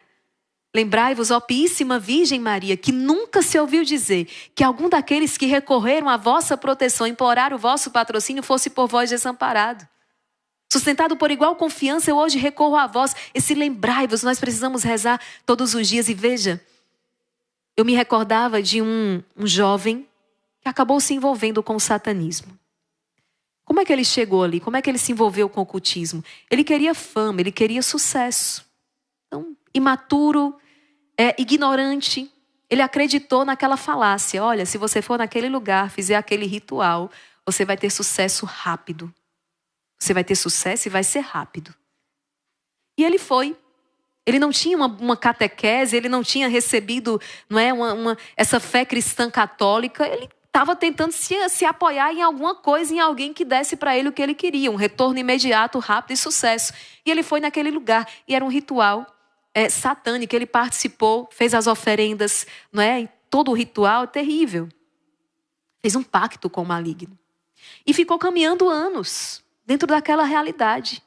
Lembrai-vos, ó Piíssima Virgem Maria, que nunca se ouviu dizer que algum daqueles que recorreram à vossa proteção, imploraram o vosso patrocínio, fosse por vós desamparado. Sustentado por igual confiança, eu hoje recorro a vós. Esse lembrai-vos, nós precisamos rezar todos os dias. E veja, eu me recordava de um jovem que acabou se envolvendo com o satanismo. Como é que ele chegou ali? Como é que ele se envolveu com o ocultismo? Ele queria fama, ele queria sucesso. Então, imaturo, ignorante, ele acreditou naquela falácia. Olha, se você for naquele lugar, fizer aquele ritual, você vai ter sucesso rápido. Você vai ter sucesso e vai ser rápido. E ele foi. Ele não tinha uma catequese, ele não tinha recebido, não é, essa fé cristã católica. Ele estava tentando se apoiar em alguma coisa, em alguém que desse para ele o que ele queria. Um retorno imediato, rápido e sucesso. E ele foi naquele lugar. E era um ritual satânico. Ele participou, fez as oferendas, não é? Todo o ritual terrível. Fez um pacto com o maligno. E ficou caminhando anos dentro daquela realidade.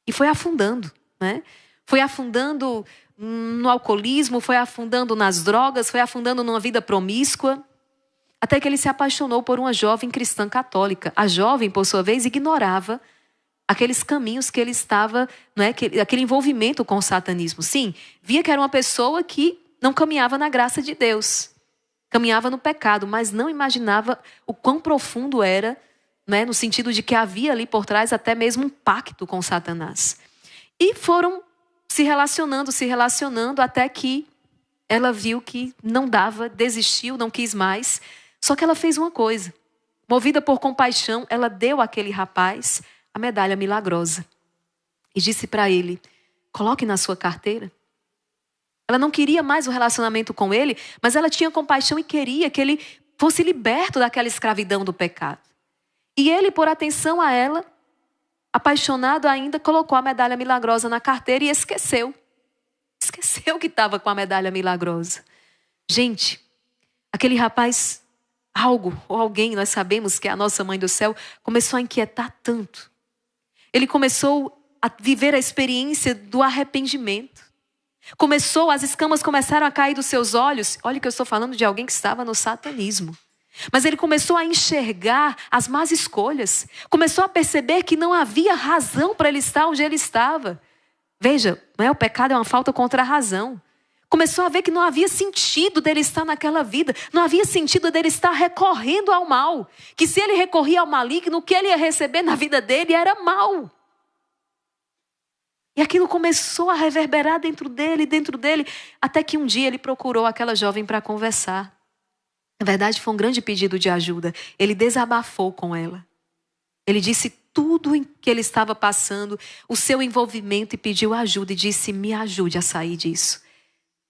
E foi afundando, né? Foi afundando no alcoolismo, foi afundando nas drogas, foi afundando numa vida promíscua. Até que ele se apaixonou por uma jovem cristã católica. A jovem, por sua vez, ignorava aqueles caminhos que ele estava, não é? Aquele envolvimento com o satanismo. Sim, via que era uma pessoa que não caminhava na graça de Deus. Caminhava no pecado, mas não imaginava o quão profundo era, né? No sentido de que havia ali por trás até mesmo um pacto com Satanás. E foram se relacionando, até que ela viu que não dava, desistiu, não quis mais. Só que ela fez uma coisa. Movida por compaixão, ela deu àquele rapaz a medalha milagrosa. E disse para ele, coloque na sua carteira. Ela não queria mais o relacionamento com ele, mas ela tinha compaixão e queria que ele fosse liberto daquela escravidão do pecado. E ele, por atenção a ela, apaixonado ainda, colocou a medalha milagrosa na carteira e esqueceu. esqueceu que estava com a medalha milagrosa. Gente, aquele rapaz, algo ou alguém, nós sabemos que é a nossa mãe do céu, começou a inquietar tanto. Ele começou a viver a experiência do arrependimento. As escamas começaram a cair dos seus olhos. Olha que eu estou falando de alguém que estava no satanismo. Mas ele começou a enxergar as más escolhas. Começou a perceber que não havia razão para ele estar onde ele estava. Veja, não é? O pecado é uma falta contra a razão. Começou a ver que não havia sentido dele estar naquela vida. Não havia sentido dele estar recorrendo ao mal. Que se ele recorria ao maligno, o que ele ia receber na vida dele era mal. E aquilo começou a reverberar dentro dele, até que um dia ele procurou aquela jovem para conversar. Na verdade, foi um grande pedido de ajuda. Ele desabafou com ela. Ele disse tudo em que ele estava passando, o seu envolvimento, e pediu ajuda e disse: me ajude a sair disso.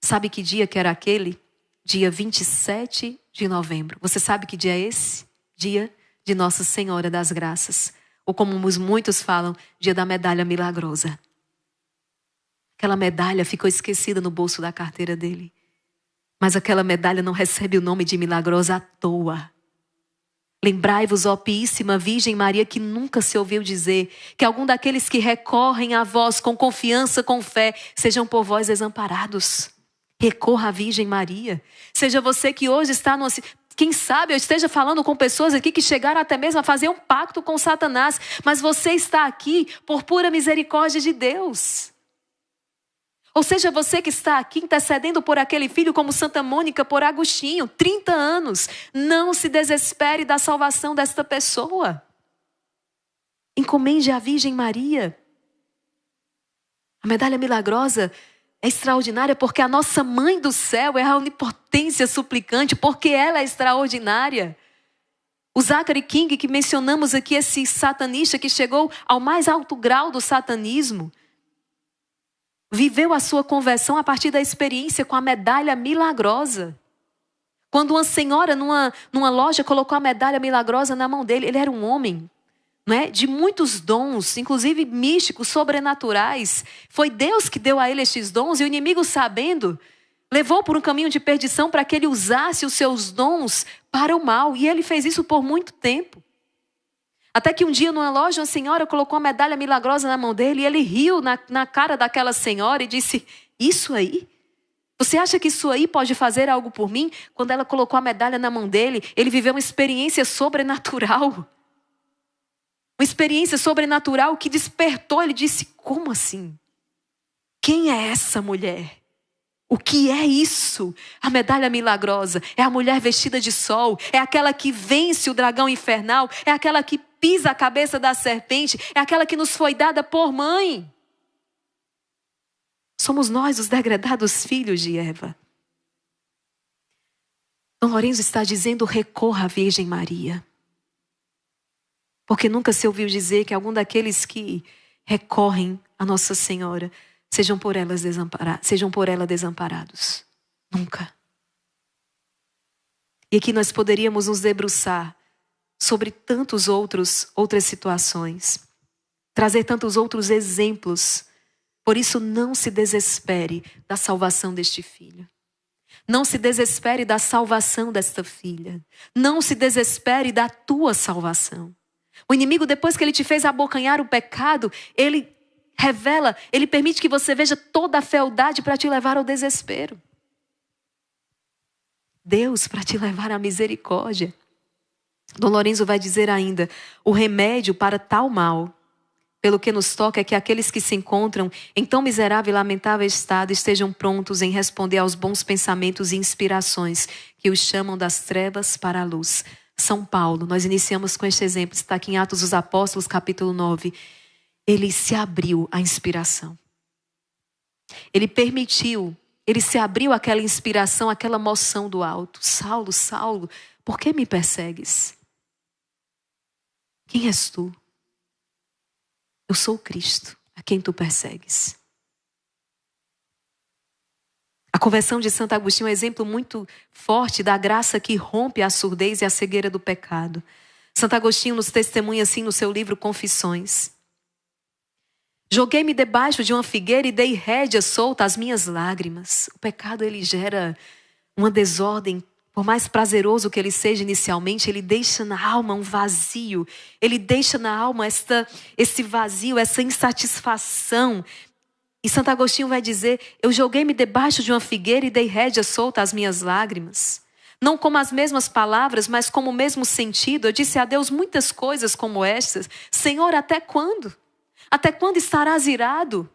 Sabe que dia que era aquele? Dia 27 de novembro. Você sabe que dia é esse? Dia de Nossa Senhora das Graças. Ou como muitos falam, dia da medalha milagrosa. Aquela medalha ficou esquecida no bolso da carteira dele. Mas aquela medalha não recebe o nome de milagrosa à toa. Lembrai-vos, ó Piíssima Virgem Maria, que nunca se ouviu dizer que algum daqueles que recorrem a vós com confiança, com fé, sejam por vós desamparados. Recorra à Virgem Maria. Seja você que hoje está numa... Quem sabe eu esteja falando com pessoas aqui que chegaram até mesmo a fazer um pacto com Satanás. Mas você está aqui por pura misericórdia de Deus. Ou seja, você que está aqui intercedendo por aquele filho como Santa Mônica, por Agostinho, 30 anos. Não se desespere da salvação desta pessoa. Encomende à Virgem Maria. A medalha milagrosa é extraordinária porque a nossa mãe do céu é a onipotência suplicante, porque ela é extraordinária. O Zachary King, que mencionamos aqui, esse satanista que chegou ao mais alto grau do satanismo, viveu a sua conversão a partir da experiência com a medalha milagrosa. Quando uma senhora numa loja colocou a medalha milagrosa na mão dele, ele era um homem, não é? De muitos dons, inclusive místicos, sobrenaturais. Foi Deus que deu a ele estes dons e o inimigo, sabendo, levou por um caminho de perdição para que ele usasse os seus dons para o mal. E ele fez isso por muito tempo. Até que um dia, numa loja, uma senhora colocou a medalha milagrosa na mão dele e ele riu na cara daquela senhora e disse: isso aí? Você acha que isso aí pode fazer algo por mim? Quando ela colocou a medalha na mão dele, ele viveu uma experiência sobrenatural. Uma experiência sobrenatural que despertou. Ele disse: como assim? Quem é essa mulher? O que é isso? A medalha milagrosa é a mulher vestida de sol, é aquela que vence o dragão infernal, é aquela que pisa a cabeça da serpente, é aquela que nos foi dada por mãe. Somos nós os degredados filhos de Eva. Dom Lourenço está dizendo: recorra à Virgem Maria. Porque nunca se ouviu dizer que algum daqueles que recorrem a Nossa Senhora sejam por ela desamparados. Nunca. E aqui nós poderíamos nos debruçar sobre outras situações. Trazer tantos outros exemplos. Por isso, não se desespere da salvação deste filho. Não se desespere da salvação desta filha. Não se desespere da tua salvação. O inimigo, depois que ele te fez abocanhar o pecado, ele revela, ele permite que você veja toda a fealdade para te levar ao desespero. Deus para te levar à misericórdia. Dom Lourenço vai dizer ainda: o remédio para tal mal, pelo que nos toca, é que aqueles que se encontram em tão miserável e lamentável estado estejam prontos em responder aos bons pensamentos e inspirações que os chamam das trevas para a luz. São Paulo, nós iniciamos com este exemplo, está aqui em Atos dos Apóstolos, capítulo 9. Ele se abriu à inspiração. Ele permitiu, ele se abriu àquela inspiração, àquela moção do alto. Saulo, Saulo, por que me persegues? Quem és tu? Eu sou o Cristo, a quem tu persegues. A conversão de Santo Agostinho é um exemplo muito forte da graça que rompe a surdez e a cegueira do pecado. Santo Agostinho nos testemunha assim no seu livro Confissões. Joguei-me debaixo de uma figueira e dei rédea solta às minhas lágrimas. O pecado, ele gera uma desordem. Por mais prazeroso que ele seja inicialmente, ele deixa na alma um vazio. Ele deixa na alma esse vazio, essa insatisfação. E Santo Agostinho vai dizer: eu joguei-me debaixo de uma figueira e dei rédea solta às minhas lágrimas. Não como as mesmas palavras, mas como o mesmo sentido. Eu disse a Deus muitas coisas como estas. Senhor, até quando? Até quando estarás irado?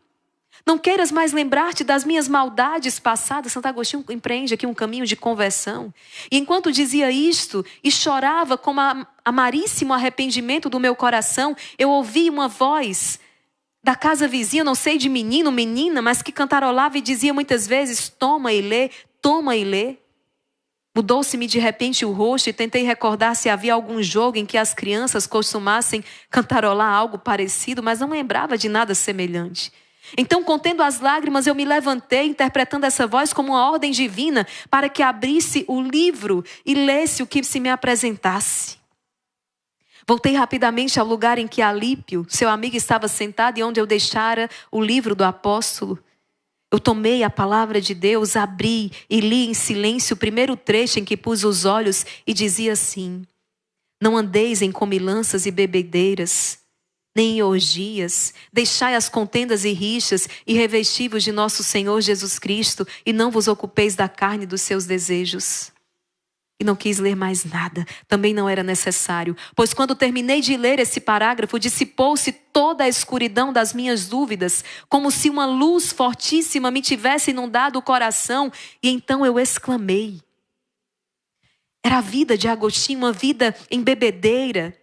Não queiras mais lembrar-te das minhas maldades passadas. Santo Agostinho empreende aqui um caminho de conversão. E enquanto dizia isto e chorava com amaríssimo arrependimento do meu coração, eu ouvi uma voz da casa vizinha, não sei de menino, menina, mas que cantarolava e dizia muitas vezes: toma e lê, toma e lê. Mudou-se-me de repente o rosto e tentei recordar se havia algum jogo em que as crianças costumassem cantarolar algo parecido, mas não lembrava de nada semelhante. Então, contendo as lágrimas, eu me levantei, interpretando essa voz como uma ordem divina, para que abrisse o livro e lesse o que se me apresentasse. Voltei rapidamente ao lugar em que Alípio, seu amigo, estava sentado e onde eu deixara o livro do apóstolo. Eu tomei a palavra de Deus, abri e li em silêncio o primeiro trecho em que pus os olhos e dizia assim: não andeis em comilanças e bebedeiras, nem em orgias, deixai as contendas e rixas e revesti-vos de nosso Senhor Jesus Cristo e não vos ocupeis da carne e dos seus desejos. E não quis ler mais nada, também não era necessário, pois quando terminei de ler esse parágrafo, dissipou-se toda a escuridão das minhas dúvidas, como se uma luz fortíssima me tivesse inundado o coração, e então eu exclamei. Era a vida de Agostinho, uma vida em bebedeira,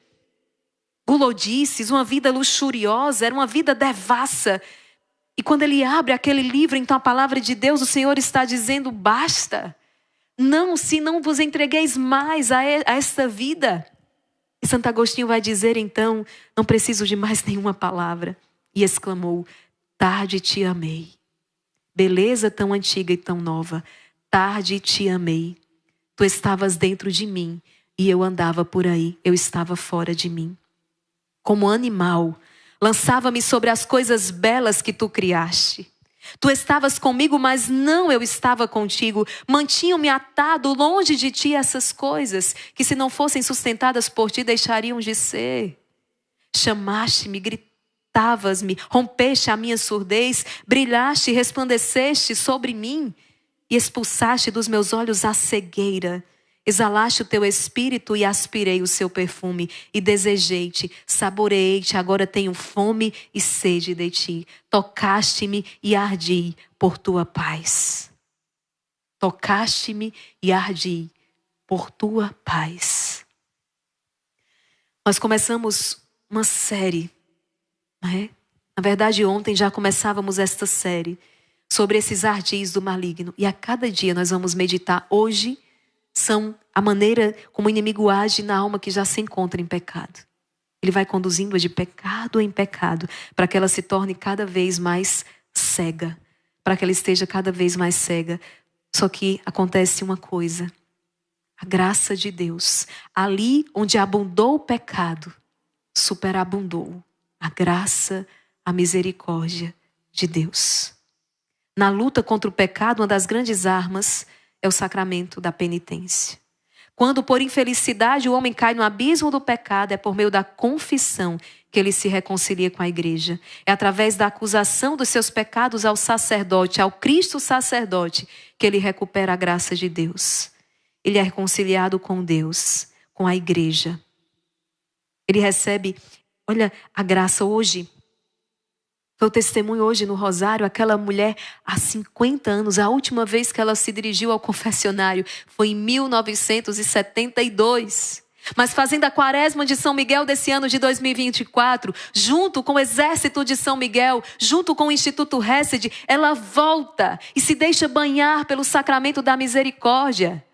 gulodices, uma vida luxuriosa, era uma vida devassa. E quando ele abre aquele livro, então a palavra de Deus, o Senhor está dizendo: basta. Não, se não vos entregueis mais a esta vida. E Santo Agostinho vai dizer então: não preciso de mais nenhuma palavra. E exclamou: tarde te amei. Beleza tão antiga e tão nova, tarde te amei. Tu estavas dentro de mim e eu andava por aí, eu estava fora de mim. Como animal, lançava-me sobre as coisas belas que tu criaste. Tu estavas comigo, mas não eu estava contigo. Mantinham-me atado longe de ti essas coisas, que se não fossem sustentadas por ti, deixariam de ser. Chamaste-me, gritavas-me, rompeste a minha surdez, brilhaste e resplandeceste sobre mim, e expulsaste dos meus olhos a cegueira. Exalaste o teu espírito e aspirei o seu perfume e desejei-te, saboreei-te, agora tenho fome e sede de ti. Tocaste-me e ardi por tua paz. Tocaste-me e ardi por tua paz. Nós começamos uma série, não é? Na verdade, ontem já começávamos esta série sobre esses ardis do maligno. E a cada dia nós vamos meditar. Hoje são a maneira como o inimigo age na alma que já se encontra em pecado. Ele vai conduzindo-a de pecado em pecado, para que ela se torne cada vez mais cega, para que ela esteja cada vez mais cega. Só que acontece uma coisa: a graça de Deus, ali onde abundou o pecado, superabundou a graça, a misericórdia de Deus. Na luta contra o pecado, uma das grandes armas é o sacramento da penitência. Quando por infelicidade o homem cai no abismo do pecado, é por meio da confissão que ele se reconcilia com a igreja. É através da acusação dos seus pecados ao sacerdote, ao Cristo sacerdote, que ele recupera a graça de Deus. Ele é reconciliado com Deus, com a igreja. Ele recebe, olha, a graça hoje. Foi o testemunho hoje no Rosário, aquela mulher há 50 anos, a última vez que ela se dirigiu ao confessionário foi em 1972. Mas fazendo a quaresma de São Miguel desse ano de 2024, junto com o exército de São Miguel, junto com o Instituto Hesed, ela volta e se deixa banhar pelo sacramento da misericórdia.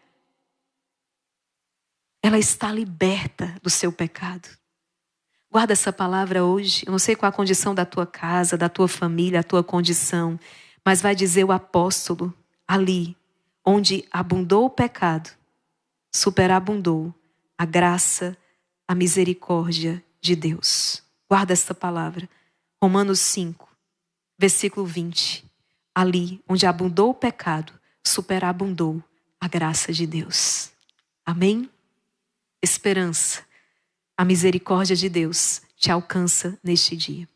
Ela está liberta do seu pecado. Guarda essa palavra hoje. Eu não sei qual a condição da tua casa, da tua família, a tua condição. Mas vai dizer o apóstolo, ali, onde abundou o pecado, superabundou a graça, a misericórdia de Deus. Guarda esta palavra. Romanos 5, Versículo 20. Ali onde abundou o pecado, superabundou a graça de Deus. Amém? Esperança. A misericórdia de Deus te alcança neste dia.